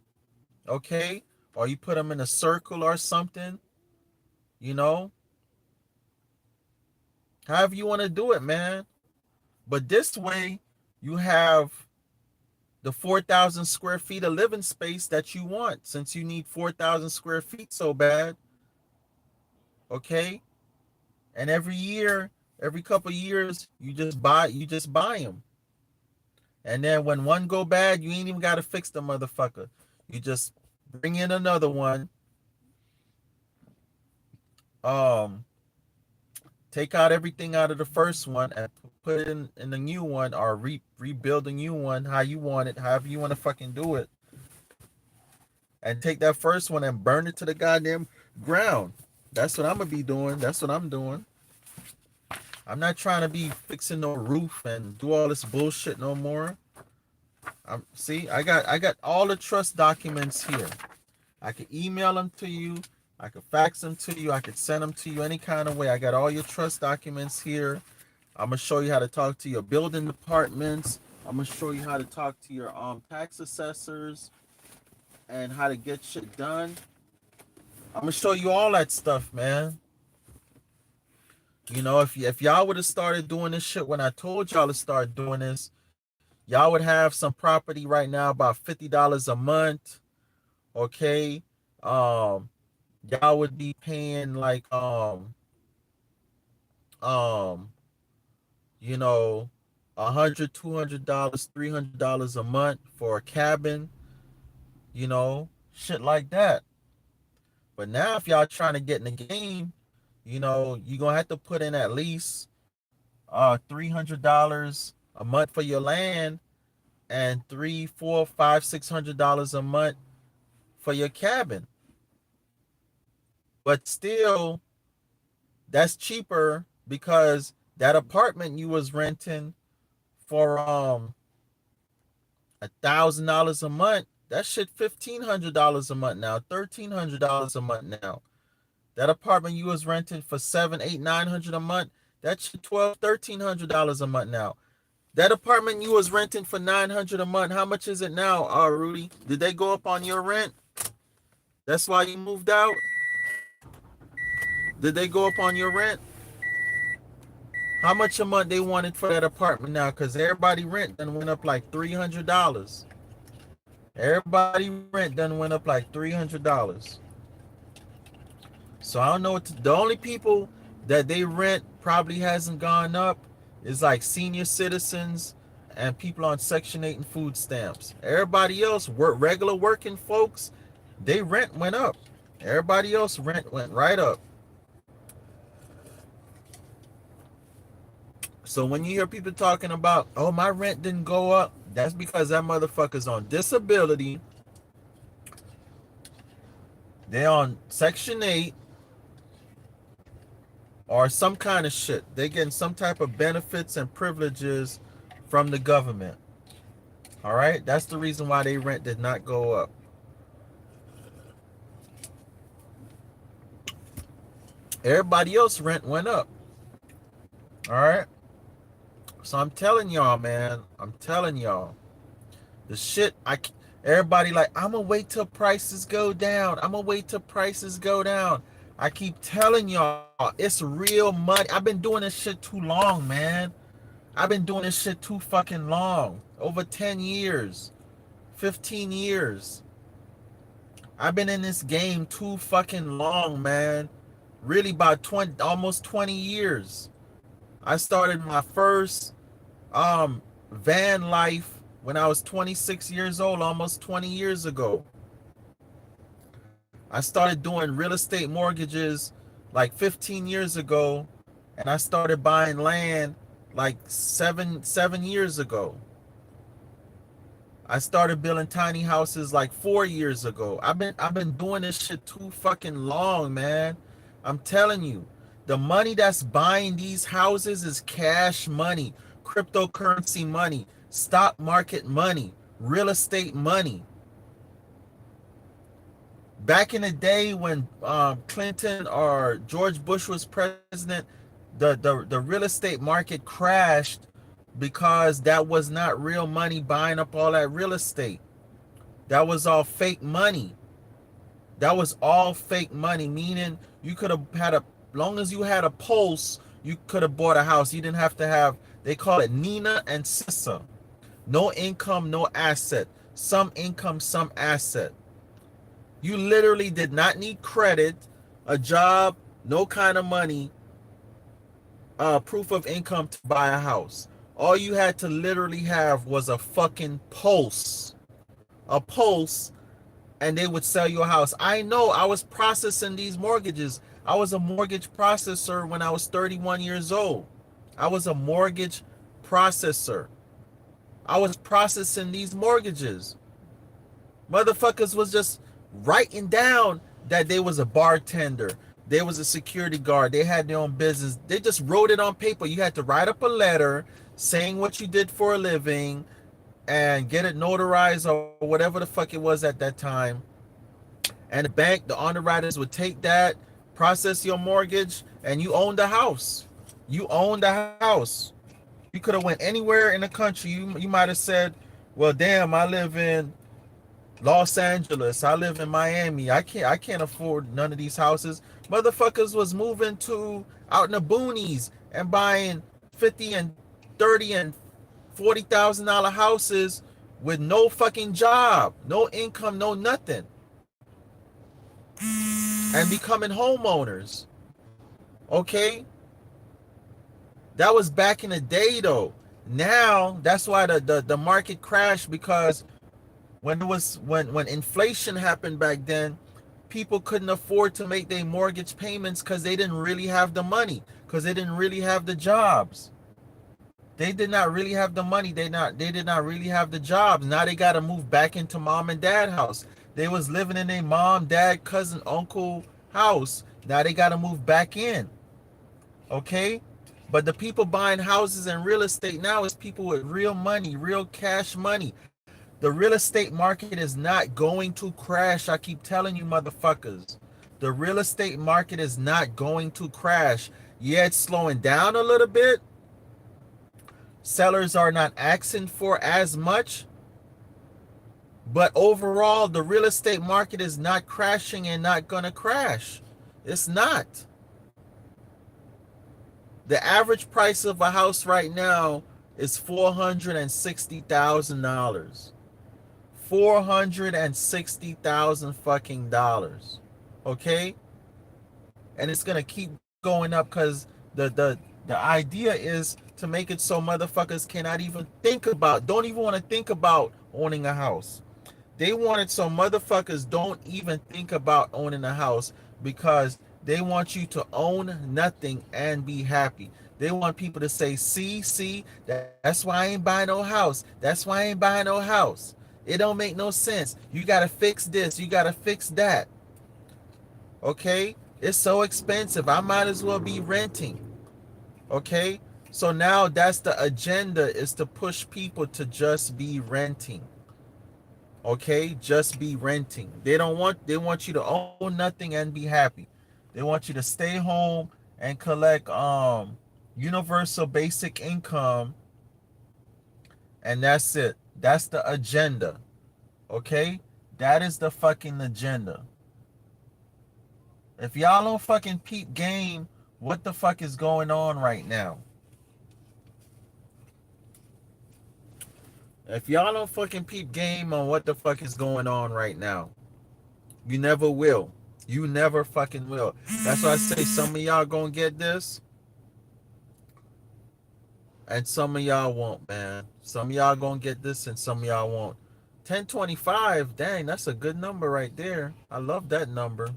okay? Or you put them in a circle or something, you know? However you want to do it, man. But this way, you have the 4,000 square feet of living space that you want, since you need 4,000 square feet so bad, okay? And every year, every couple of years, you just buy them. And then when one go bad, you ain't even got to fix the motherfucker. You just bring in another one. Take out everything out of the first one and put it in the new one, or rebuild the new one how you want it, however you want to fucking do it. And take that first one and burn it to the goddamn ground. That's what I'm gonna be doing. That's what I'm doing. I'm not trying to be fixing no roof and do all this bullshit no more. See, I got all the trust documents here. I can email them to you. I could fax them to you. I could send them to you any kind of way. I got all your trust documents here. I'm going to show you how to talk to your building departments. I'm going to show you how to talk to your tax assessors and how to get shit done. I'm going to show you all that stuff, man. You know, if y'all would have started doing this shit when I told y'all to start doing this, y'all would have some property right now about $50 a month. Okay. Y'all would be paying like you know, $100, $200, $300 a month for a cabin, you know, shit like that. But now if y'all trying to get in the game, you know, you're gonna have to put in at least $300 a month for your land, and $300, $400, $500, $600 a month for your cabin. But still, that's cheaper because that apartment you was renting for $1,000 a month, that shit $1,500 a month now, $1,300 a month now. That apartment you was renting for $700, $800, $900 a month, that shit $1,200, $1,300 a month now. That apartment you was renting for $900 a month, how much is it now, Rudy? Did they go up on your rent? That's why you moved out? Did they go up on your rent? How much a month they wanted for that apartment now? Because everybody rent done went up like $300. Everybody rent done went up like $300. So I don't know the only people that they rent probably hasn't gone up is like senior citizens and people on Section 8 and food stamps. Everybody else, regular working folks, they rent went up. Everybody else rent went right up. So when you hear people talking about, oh, my rent didn't go up, that's because that motherfucker's on disability. They're on Section 8 or some kind of shit. They're getting some type of benefits and privileges from the government. All right? That's the reason why their rent did not go up. Everybody else rent went up. All right? So I'm telling y'all, man. I'm telling y'all. The shit, everybody like, I'm going to wait till prices go down. I'm going to wait till prices go down. I keep telling y'all, it's real money. I've been doing this shit too long, man. I've been doing this shit too fucking long. Over 10 years. 15 years. I've been in this game too fucking long, man. Really about almost 20 years. I started my first van life when I was 26 years old, almost 20 years ago. I started doing real estate mortgages like 15 years ago, and I started buying land like seven years ago. I started building tiny houses like 4 years ago. I've been doing this shit too fucking long, man. I'm telling you, the money that's buying these houses is cash money, cryptocurrency money, stock market money, real estate money. Back in the day when Clinton or George Bush was president, the real estate market crashed because that was not real money buying up all that real estate. That was all fake money. That was all fake money, meaning you could have had long as you had a pulse, you could have bought a house. You didn't have to have, they call it Nina and Sissa. No income, no asset. Some income, some asset. You literally did not need credit, a job, no kind of money, proof of income to buy a house. All you had to literally have was a fucking pulse. A pulse, and they would sell you a house. I know, I was processing these mortgages. I was a mortgage processor when I was 31 years old. I was a mortgage processor. I was processing these mortgages. Motherfuckers was just writing down that they was a bartender, they was a security guard, they had their own business. They just wrote it on paper. You had to write up a letter saying what you did for a living and get it notarized or whatever the fuck it was at that time. And the bank, the underwriters would take that, process your mortgage, and you owned the house. You owned the house. You could have went anywhere in the country. You might have said, well, damn, I live in Los Angeles, I live in Miami, I can't afford none of these houses. Motherfuckers was moving to out in the boonies and buying 50 and 30 and $40,000 houses with no fucking job, no income, no nothing, and becoming homeowners. Okay, that was back in the day though. Now that's why the market crashed, because when inflation happened back then, people couldn't afford to make their mortgage payments because they didn't really have the money, because they didn't really have the jobs. They did not really have the money. They did not really have the jobs. Now they got to move back into mom and dad house. They was living in a mom, dad, cousin, uncle house. Now they got to move back in. Okay? But the people buying houses and real estate now is people with real money, real cash money. The real estate market is not going to crash. I keep telling you motherfuckers. The real estate market is not going to crash. Yeah, it's slowing down a little bit. Sellers are not asking for as much. But overall, the real estate market is not crashing and not going to crash. It's not. The average price of a house right now is $460,000. $460,000 fucking dollars. Okay? And it's gonna keep going up because the idea is to make it so motherfuckers cannot even don't even want to think about owning a house. They want it so motherfuckers don't even think about owning a house, because they want you to own nothing and be happy. They want people to say, see, that's why I ain't buying no house. That's why I ain't buying no house. It don't make no sense. You got to fix this. You got to fix that. Okay? It's so expensive. I might as well be renting. Okay? So now that's the agenda, is to push people to just be renting. Okay? Just be renting. They want you to own nothing and be happy. They want you to stay home and collect universal basic income, and that's it. That's the agenda. Okay? That is the fucking agenda. If y'all don't fucking peep game, what the fuck is going on right now? If y'all don't fucking peep game on what the fuck is going on right now, you never will. You never fucking will. That's why I say some of y'all gonna get this, and some of y'all won't, man. Some of y'all gonna get this and some of y'all won't. 1025, dang, that's a good number right there. I love that number.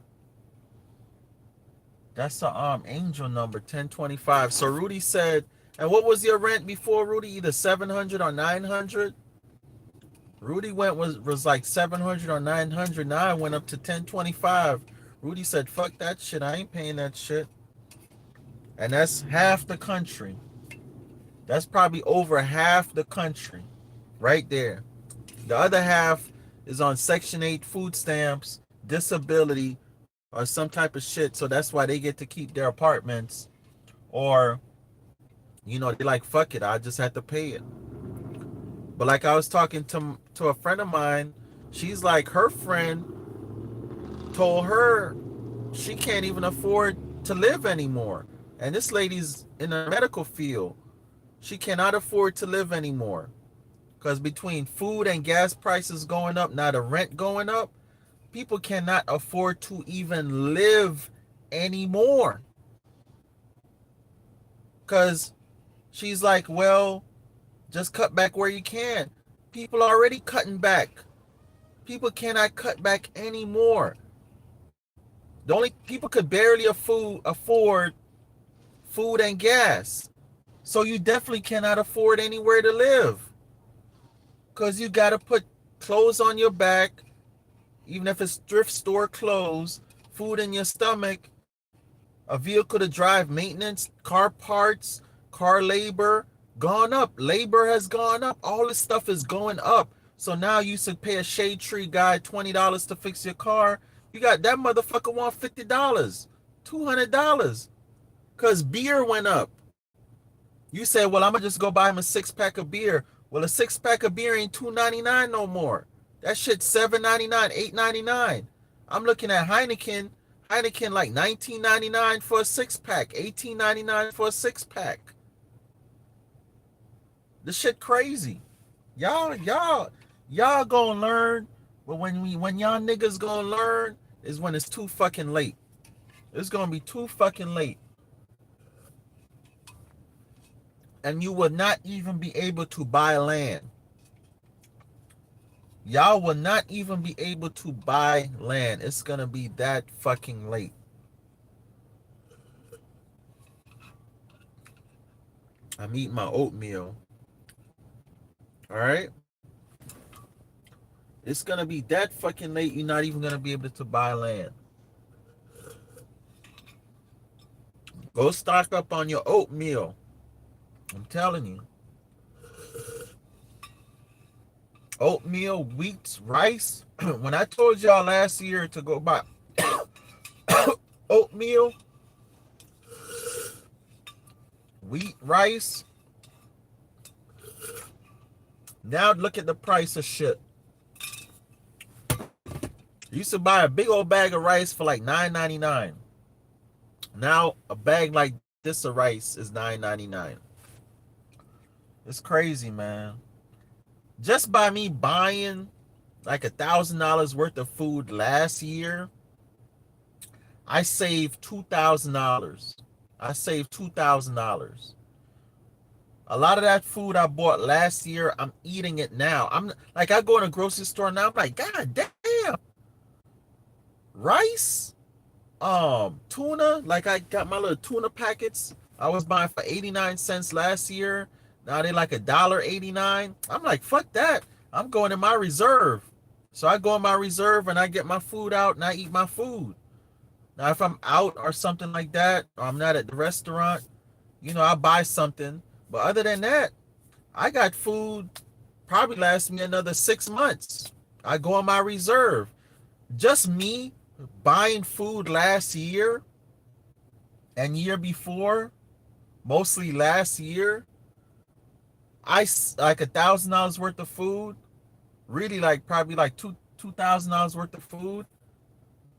That's the angel number, 1025. So Rudy said, and what was your rent before, Rudy? Either 700 or 900? Rudy was like 700 or 900. Now I went up to 1025. Rudy said, fuck that shit. I ain't paying that shit. And that's half the country. That's probably over half the country right there. The other half is on Section 8 food stamps, disability or some type of shit, so that's why they get to keep their apartments, or they like, fuck it, I just have to pay it. But like I was talking to a friend of mine, she's like, her friend told her she can't even afford to live anymore. And this lady's in the medical field. She cannot afford to live anymore. Because between food and gas prices going up, now the rent going up, people cannot afford to even live anymore. Because she's like, well, just cut back where you can. People are already cutting back. People cannot cut back anymore. The only people could barely afford food and gas. So you definitely cannot afford anywhere to live. Because you got to put clothes on your back, even if it's thrift store clothes, food in your stomach, a vehicle to drive, maintenance, car parts, car labor, gone up. Labor has gone up. All this stuff is going up. So now you should pay a shade tree guy $20 to fix your car. You got that motherfucker want $50, $200, because beer went up. You say, well, I'm going to just go buy him a 6-pack of beer. Well, a 6-pack of beer ain't $2.99 no more. That shit's $7.99, $8.99. I'm looking at Heineken like $19.99 for a 6-pack, $18.99 for a 6-pack. This shit crazy. Y'all gonna learn, but when y'all niggas gonna learn is when it's too fucking late. It's gonna be too fucking late. And you will not even be able to buy land. Y'all will not even be able to buy land. It's gonna be that fucking late. I'm eating my oatmeal. All right? It's gonna be that fucking late. You're not even gonna be able to buy land. Go stock up on your oatmeal. I'm telling you. Oatmeal, wheat, rice. When I told y'all last year to go buy oatmeal, wheat, rice, now look at the price of shit. You used to buy a big old bag of rice for like $9.99. Now a bag like this of rice is $9.99. It's crazy, man. Just by me buying like $1,000 worth of food last year, I saved $2,000. I saved $2,000. A lot of that food I bought last year, I'm eating it now. I'm like, I go in a grocery store now, I'm like, God damn. Rice, tuna, like I got my little tuna packets I was buying for 89 cents last year. Now they like $1.89. I'm like, fuck that. I'm going in my reserve. So I go in my reserve and I get my food out and I eat my food. Now if I'm out or something like that, or I'm not at the restaurant, I buy something. But other than that, I got food probably lasts me another 6 months. I go in my reserve. Just me buying food last year and year before, mostly last year, I like $1,000 worth of food, really like probably like $2,000 worth of food,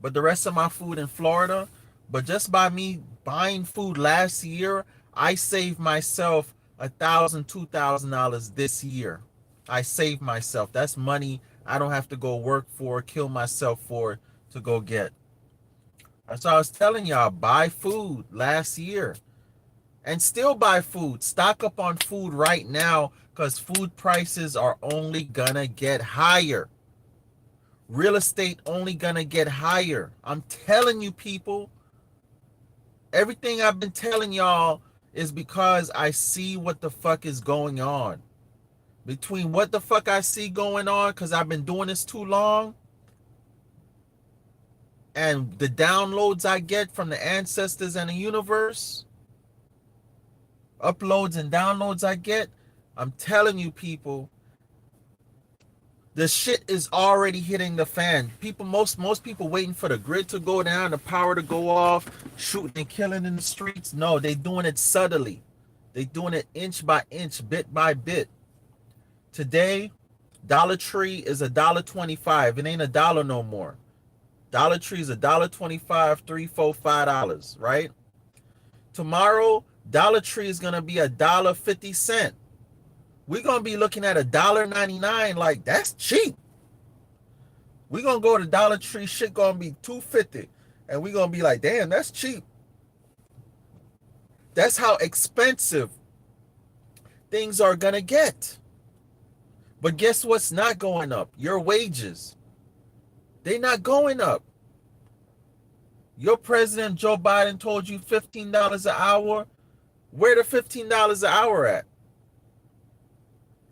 but the rest of my food in Florida. But just by me buying food last year, I saved myself $1,000, $2,000 this year. I saved myself. That's money I don't have to go work for, kill myself for to go get. That's why I was telling y'all, buy food last year. And still buy food. Stock up on food right now because food prices are only gonna get higher. Real estate only gonna get higher. I'm telling you, people. Everything I've been telling y'all is because I see what the fuck is going on. Between what the fuck I see going on because I've been doing this too long and the downloads I get from the ancestors and the universe, uploads and downloads I get, I'm telling you, people, The shit is already hitting the fan. Most people waiting for the grid to go down, the power to go off, shooting and killing in the streets. No, they doing it subtly. They doing it inch by inch, bit by bit. Today, Dollar Tree is $1.25. It ain't $1 no more. Dollar Tree is $1.25, $3, $4, $5, right? Tomorrow, Dollar Tree is gonna be $1.50. We're gonna be looking at $1.99, like that's cheap. We're gonna go to Dollar Tree, shit gonna be $2.50, and we're gonna be like, damn, that's cheap. That's how expensive things are gonna get. But guess what's not going up? Your wages. They're not going up. Your president, Joe Biden, told you $15 an hour. Where the $15 an hour at?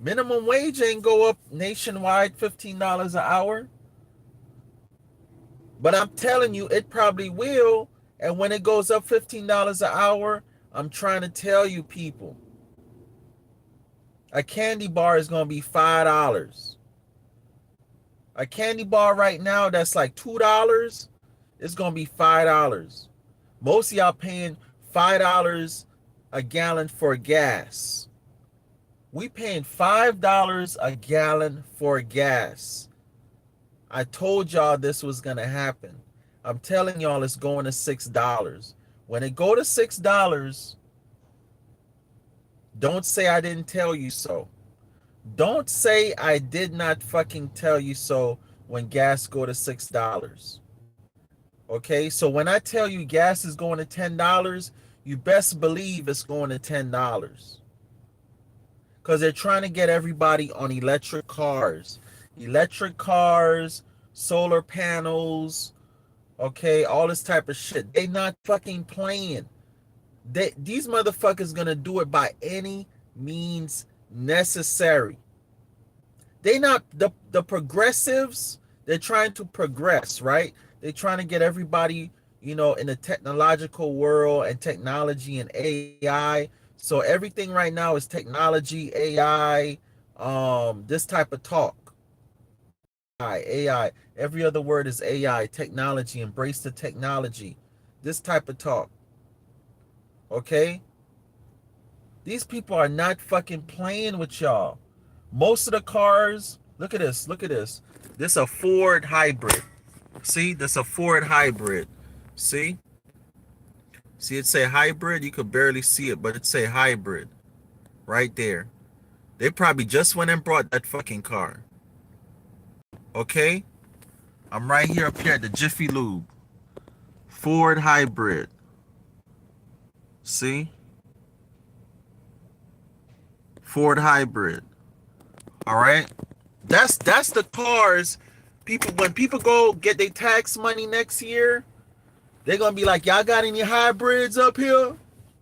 Minimum wage ain't go up nationwide $15 an hour. But I'm telling you, it probably will. And when it goes up $15 an hour, I'm trying to tell you people, a candy bar is going to be $5. A candy bar right now that's like $2 is going to be $5. Most of y'all paying $5 a gallon for gas. We paying $5 a gallon for gas. I told y'all this was going to happen. I'm telling y'all it's going to $6. When it go to $6, don't say I didn't tell you so. Don't say I did not fucking tell you so when gas go to $6. Okay, so when I tell you gas is going to $10, you best believe it's going to $10. Because they're trying to get everybody on electric cars. Electric cars, solar panels, okay, all this type of shit. They not fucking playing. These motherfuckers gonna do it by any means necessary. They not, the progressives, they're trying to progress, right? They're trying to get everybody, you know, in the technological world and technology and AI. So everything right now is technology, AI, this type of talk. AI, every other word is AI, technology, embrace the technology. This type of talk. Okay? These people are not fucking playing with y'all. Most of the cars, look at this, look at this. This a Ford hybrid. See, this a Ford hybrid. See? See, it say hybrid. You could barely see it, but it say hybrid right there. They probably just went and brought that fucking car. Okay? I'm right here up here at the Jiffy Lube. Ford hybrid. See? Ford hybrid. All right? That's the cars. People, when people go get their tax money next year, they're gonna be like, y'all got any hybrids up here?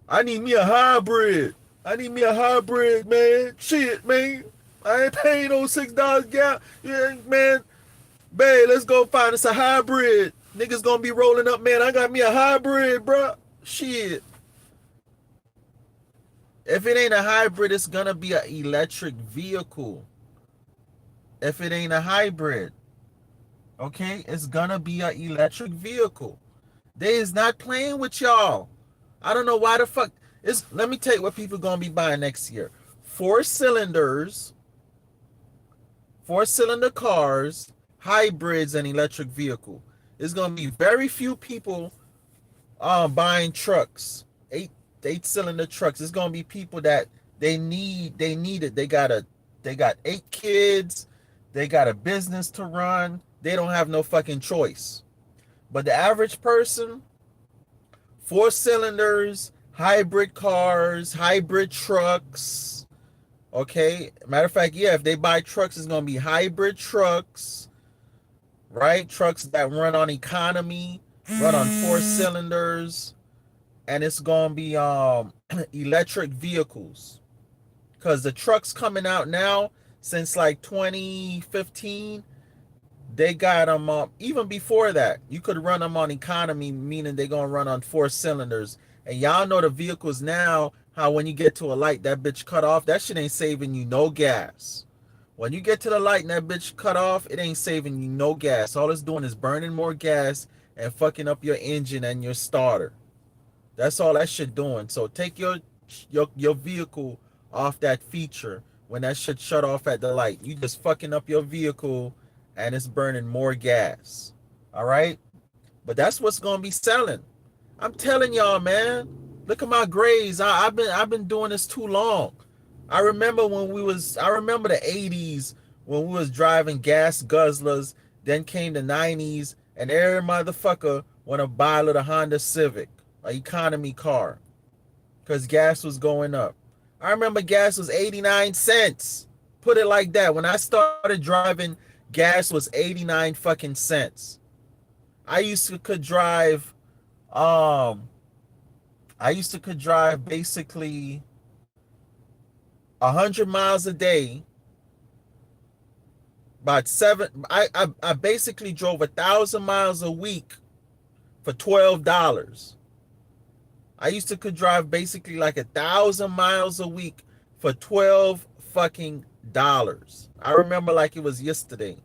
I need me a hybrid. I need me a hybrid, man. Shit, man. I ain't paying no $6 gallon. Yeah, man. Babe, let's go find us a hybrid. Niggas gonna be rolling up, man. I got me a hybrid, bro. Shit. If it ain't a hybrid, it's gonna be an electric vehicle. If it ain't a hybrid, okay, it's gonna be an electric vehicle. They is not playing with y'all. I don't know why the fuck. Let me tell you what people gonna be buying next year. 4-cylinder cars, hybrids, and electric vehicle. There's gonna be very few people buying trucks, 8-cylinder trucks. It's gonna be people that they need it. They got 8 kids, they got a business to run, they don't have no fucking choice. But the average person, 4 cylinders, hybrid cars, hybrid trucks. Okay. Matter of fact, yeah, if they buy trucks, it's gonna be hybrid trucks, right? Trucks that run on economy, run on 4 cylinders, and it's gonna be electric vehicles. Because the trucks coming out now, since like 2015, they got them even before that. You could run them on economy, meaning they're gonna run on 4 cylinders. And y'all know the vehicles now, how when you get to a light, that bitch cut off. That shit ain't saving you no gas. When you get to the light and that bitch cut off, it ain't saving you no gas. All it's doing is burning more gas and fucking up your engine and your starter. That's all that shit doing. So take your vehicle off that feature when that shit shut off at the light. You just fucking up your vehicle and it's burning more gas. All right? But that's what's gonna be selling. I'm telling y'all, man. Look at my grades. I've been doing this too long. I remember the 80s when we was driving gas guzzlers, then came the 90s, and every motherfucker wanna buy a little Honda Civic, an economy car, because gas was going up. I remember gas was 89 cents. Put it like that. When I started driving, gas was 89 fucking cents. I used to could drive basically 100 miles a day. I basically drove 1,000 miles a week for $12. I used to could drive basically like 1,000 miles a week for $12 fucking dollars. I remember like it was yesterday.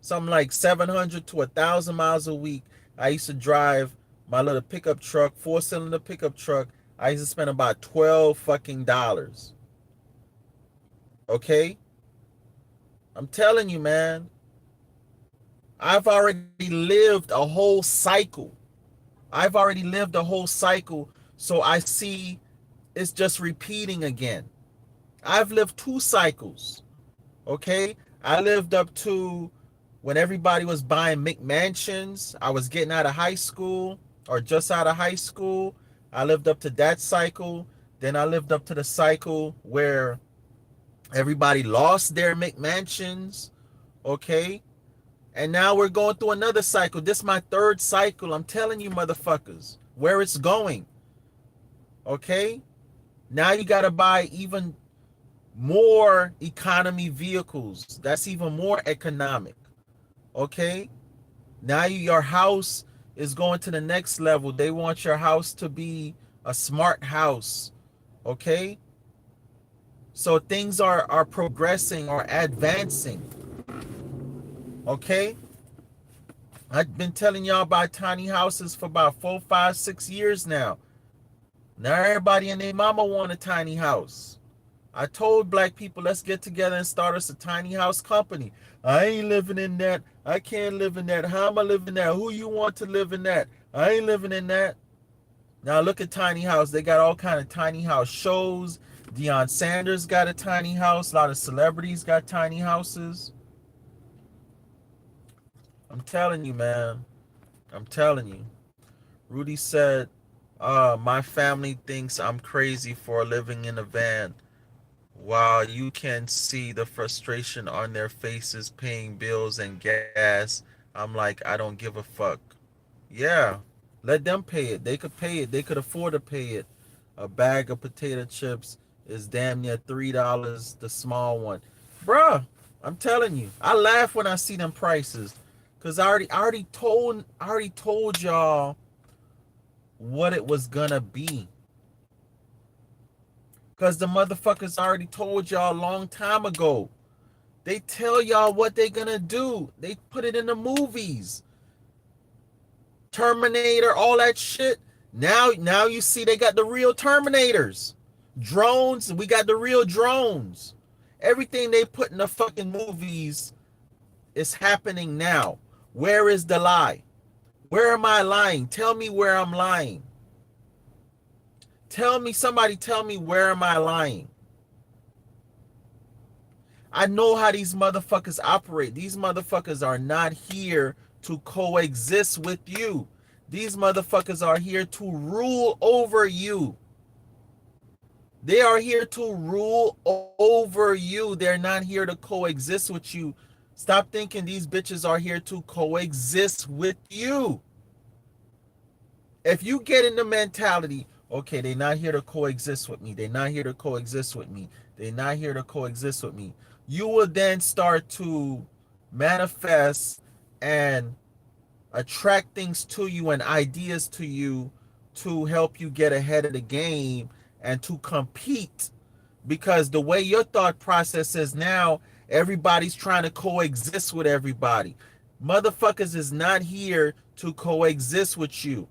Something like 700 to 1,000 miles a week. I used to drive my little pickup truck, 4-cylinder pickup truck. I used to spend about $12 fucking dollars. Okay? I'm telling you, man. I've already lived a whole cycle. So I see it's just repeating again. I've lived 2 cycles. Okay? I lived up to when everybody was buying McMansions. I was getting out of high school or just out of high school. I lived up to that cycle. Then I lived up to the cycle where everybody lost their McMansions. Okay? And now we're going through another cycle. This is my 3rd cycle. I'm telling you, motherfuckers, where it's going. Okay? Now you got to buy even more economy vehicles. That's even more economic. Okay? Now your house is going to the next level. They want your house to be a smart house. Okay? So things are progressing or advancing. Okay? I've been telling y'all about tiny houses for about 4, 5, 6 years now. Now everybody and their mama want a tiny house. I told black people, let's get together and start us a tiny house company. I ain't living in that. I can't live in that. How am I living in that? Who you want to live in that? I ain't living in that. Now look at tiny house. They got all kind of tiny house shows. Deion Sanders got a tiny house. A lot of celebrities got tiny houses. I'm telling you, man. I'm telling you. Rudy said, my family thinks I'm crazy for living in a van. While you can see the frustration on their faces paying bills and gas, I'm like, I don't give a fuck. Yeah, let them pay it. They could pay it. They could afford to pay it. A bag of potato chips is damn near $3, the small one. Bruh, I'm telling you. I laugh when I see them prices. Cause I already told y'all what it was gonna be. Because the motherfuckers already told y'all a long time ago. They tell y'all what they gonna do. They put it in the movies. Terminator, all that shit. Now you see they got the real Terminators. Drones, we got the real drones. Everything they put in the fucking movies is happening now. Where is the lie? Where am I lying? Tell me where I'm lying. Somebody tell me where am I lying? I know how these motherfuckers operate. These motherfuckers are not here to coexist with you. These motherfuckers are here to rule over you. They are here to rule over you. They're not here to coexist with you. Stop thinking these bitches are here to coexist with you. If you get in the mentality, okay, they're not here to coexist with me. They're not here to coexist with me. They're not here to coexist with me. You will then start to manifest and attract things to you and ideas to you to help you get ahead of the game and to compete. Because the way your thought process is now, Everybody's trying to coexist with everybody. Motherfuckers is not here to coexist with you.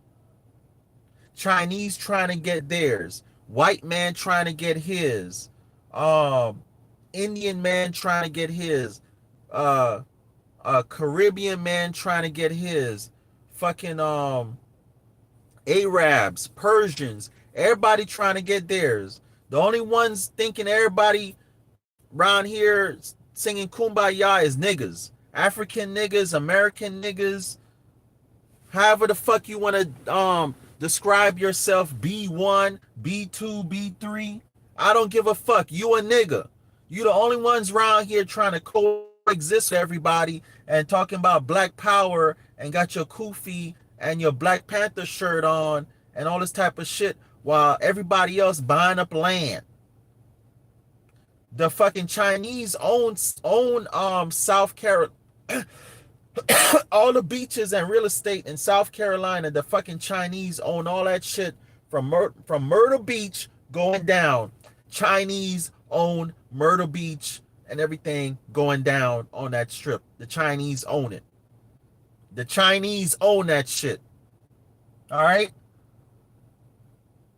Chinese trying to get theirs. White man trying to get his. Indian man trying to get his. Caribbean man trying to get his. Fucking Arabs, Persians, everybody trying to get theirs. The only ones thinking everybody around here singing Kumbaya is niggas. African niggas, American niggas, however the fuck you want to describe yourself, B1, B2, B3. I don't give a fuck. You a nigga. You the only ones around here trying to coexist with everybody and talking about black power and got your kufi and your Black Panther shirt on and all this type of shit while everybody else buying up land. The fucking Chinese own South Carolina, all the beaches and real estate in South Carolina. The fucking Chinese own all that shit from Myrtle Beach going down. Chinese own Myrtle Beach and everything going down on that strip. The Chinese own it. The Chinese own that shit. All right?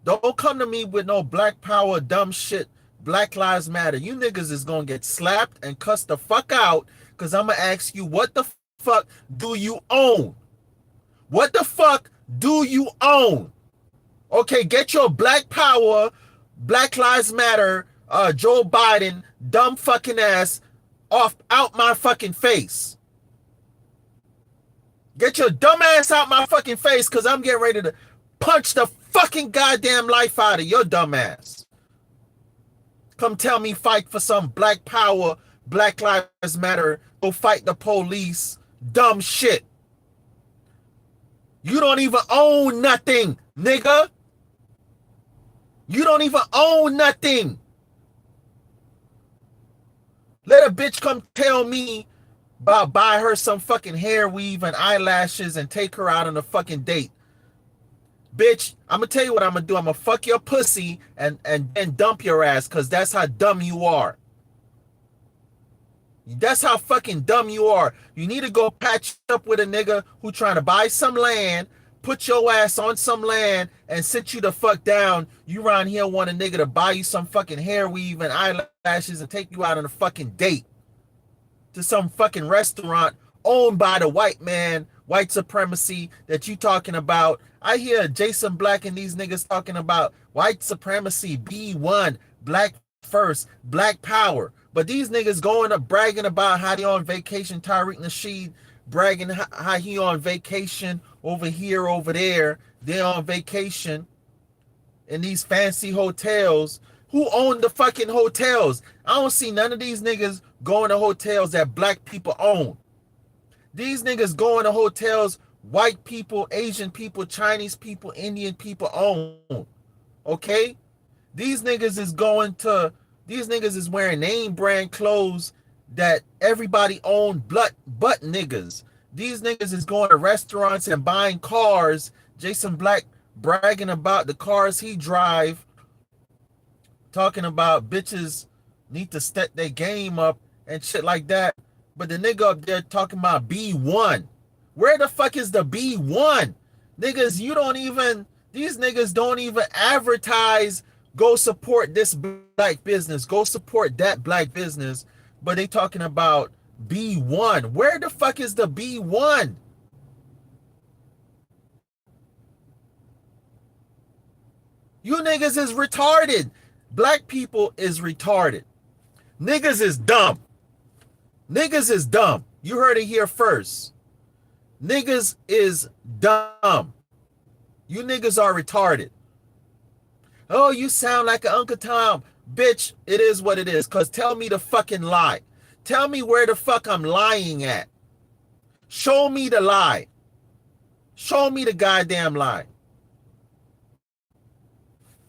Don't come to me with no black power dumb shit. Black Lives Matter. You niggas is gonna get slapped and cussed the fuck out because I'm gonna ask you, what the fuck do you own? What the fuck do you own? Okay, get your black power, Black Lives Matter, Joe Biden, dumb fucking ass out my fucking face. Get your dumb ass out my fucking face because I'm getting ready to punch the fucking goddamn life out of your dumb ass. Come tell me fight for some black power, Black Lives Matter, go fight the police, dumb shit. You don't even own nothing, nigga. You don't even own nothing. Let a bitch come tell me about buy her some fucking hair weave and eyelashes and take her out on a fucking date. Bitch, I'm gonna tell you what I'm gonna do. I'm gonna fuck your pussy and dump your ass because that's how dumb you are. That's how fucking dumb you are. You need to go patch up with a nigga who trying to buy some land, put your ass on some land and sit you the fuck down. You around here want a nigga to buy you some fucking hair weave and eyelashes and take you out on a fucking date to some fucking restaurant owned by the white man, white supremacy that you talking about. I hear Jason Black and these niggas talking about white supremacy, B1, black first, black power. But these niggas going up bragging about how they on vacation. Tariq Nasheed bragging how he on vacation over here, over there. They're on vacation in these fancy hotels. Who own the fucking hotels? I don't see none of these niggas going to hotels that black people own. These niggas going to hotels white people, Asian people, Chinese people, Indian people own. Okay? These niggas is wearing name brand clothes that everybody own but niggas. These niggas is going to restaurants and buying cars. Jason Black bragging about the cars he drive, talking about bitches need to step their game up and shit like that. But the nigga up there talking about B1. Where the fuck is the B1? Niggas, these niggas don't even advertise, go support this black business, go support that black business, but they talking about B1. Where the fuck is the B1? You niggas is retarded. Black people is retarded. Niggas is dumb. Niggas is dumb. You heard it here first. Niggas is dumb. You niggas are retarded. Oh, you sound like an Uncle Tom. Bitch, it is what it is. Because tell me the fucking lie. Tell me where the fuck I'm lying at. Show me the lie. Show me the goddamn lie.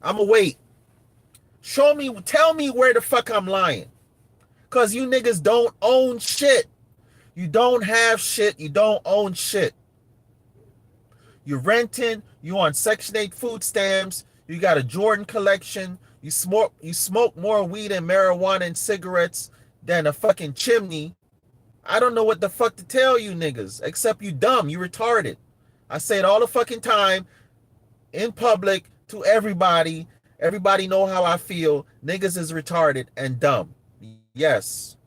I'ma wait. Show me, tell me where the fuck I'm lying. Because you niggas don't own shit. You don't have shit. You don't own shit. You're renting. You on Section 8 food stamps. You got a Jordan collection. You smoke more weed and marijuana and cigarettes than a fucking chimney. I don't know what the fuck to tell you niggas, except you dumb, you retarded. I say it all the fucking time in public to everybody. Everybody know how I feel. Niggas is retarded and dumb. Yes.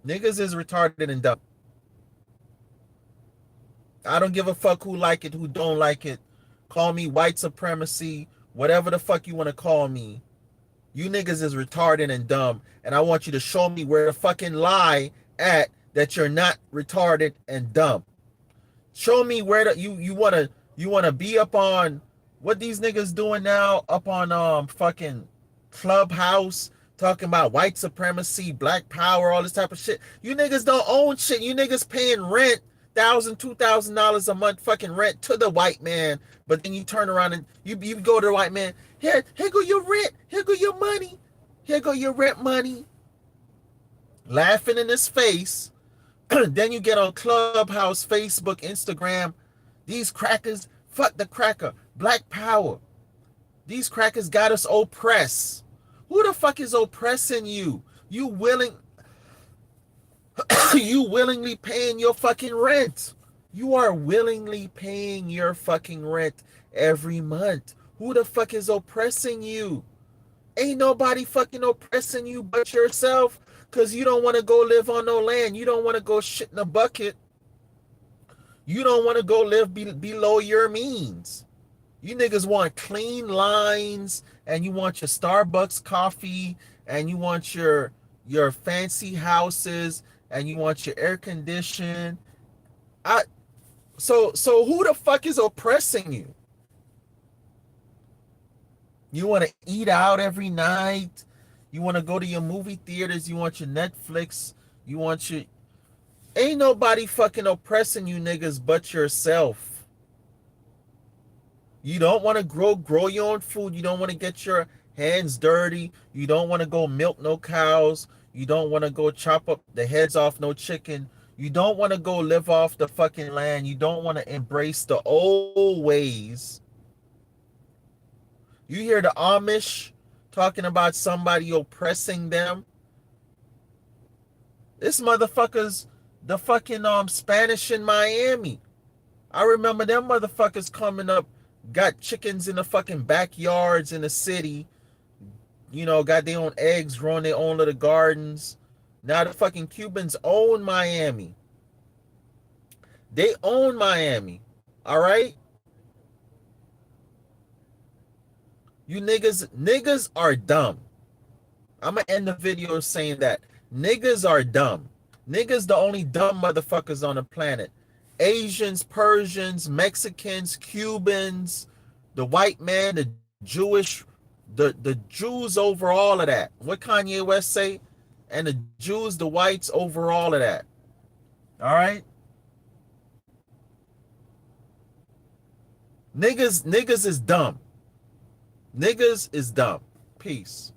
Niggas is retarded and dumb. I don't give a fuck who like it, who don't like it. Call me white supremacy, whatever the fuck you want to call me. You niggas is retarded and dumb, and I want you to show me where the fucking lie at that you're not retarded and dumb. Show me where the, you wanna be up on what these niggas doing now, up on fucking Clubhouse, talking about white supremacy, black power, all this type of shit. You niggas don't own shit. You niggas paying rent, $1,000, $2,000 a month fucking rent to the white man, but then you turn around and you go to the white man, here go your rent, here go your money, here go your rent money, laughing in his face. Then you get on Clubhouse, Facebook, Instagram. These crackers, fuck the cracker, black power. These crackers got us oppressed. Who the fuck is oppressing you? You willingly paying your fucking rent. You are willingly paying your fucking rent every month. Who the fuck is oppressing you? Ain't nobody fucking oppressing you but yourself, because you don't want to go live on no land. You don't want to go shit in a bucket. You don't want to go live below your means. You niggas want clean lines, and you want your Starbucks coffee, and you want your fancy houses, and you want your air condition. So who the fuck is oppressing you? You want to eat out every night. You want to go to your movie theaters. You want your Netflix. You want your... Ain't nobody fucking oppressing you niggas but yourself. You don't want to grow your own food. You don't want to get your hands dirty. You don't want to go milk no cows. You don't want to go chop up the heads off no chicken. You don't want to go live off the fucking land. You don't want to embrace the old ways. You hear the Amish talking about somebody oppressing them. This motherfucker's the fucking Spanish in Miami. I remember them motherfuckers coming up, got chickens in the fucking backyards in the city. You know, got their own eggs, growing their own little gardens. Now the fucking Cubans own Miami. They own Miami. All right? You niggas are dumb. I'm going to end the video saying that. Niggas are dumb. Niggas the only dumb motherfuckers on the planet. Asians, Persians, Mexicans, Cubans, the white man, the Jewish, the Jews over all of that. What Kanye West say? And the Jews, the whites over all of that. All right? Niggas is dumb. Niggas is dumb. Peace.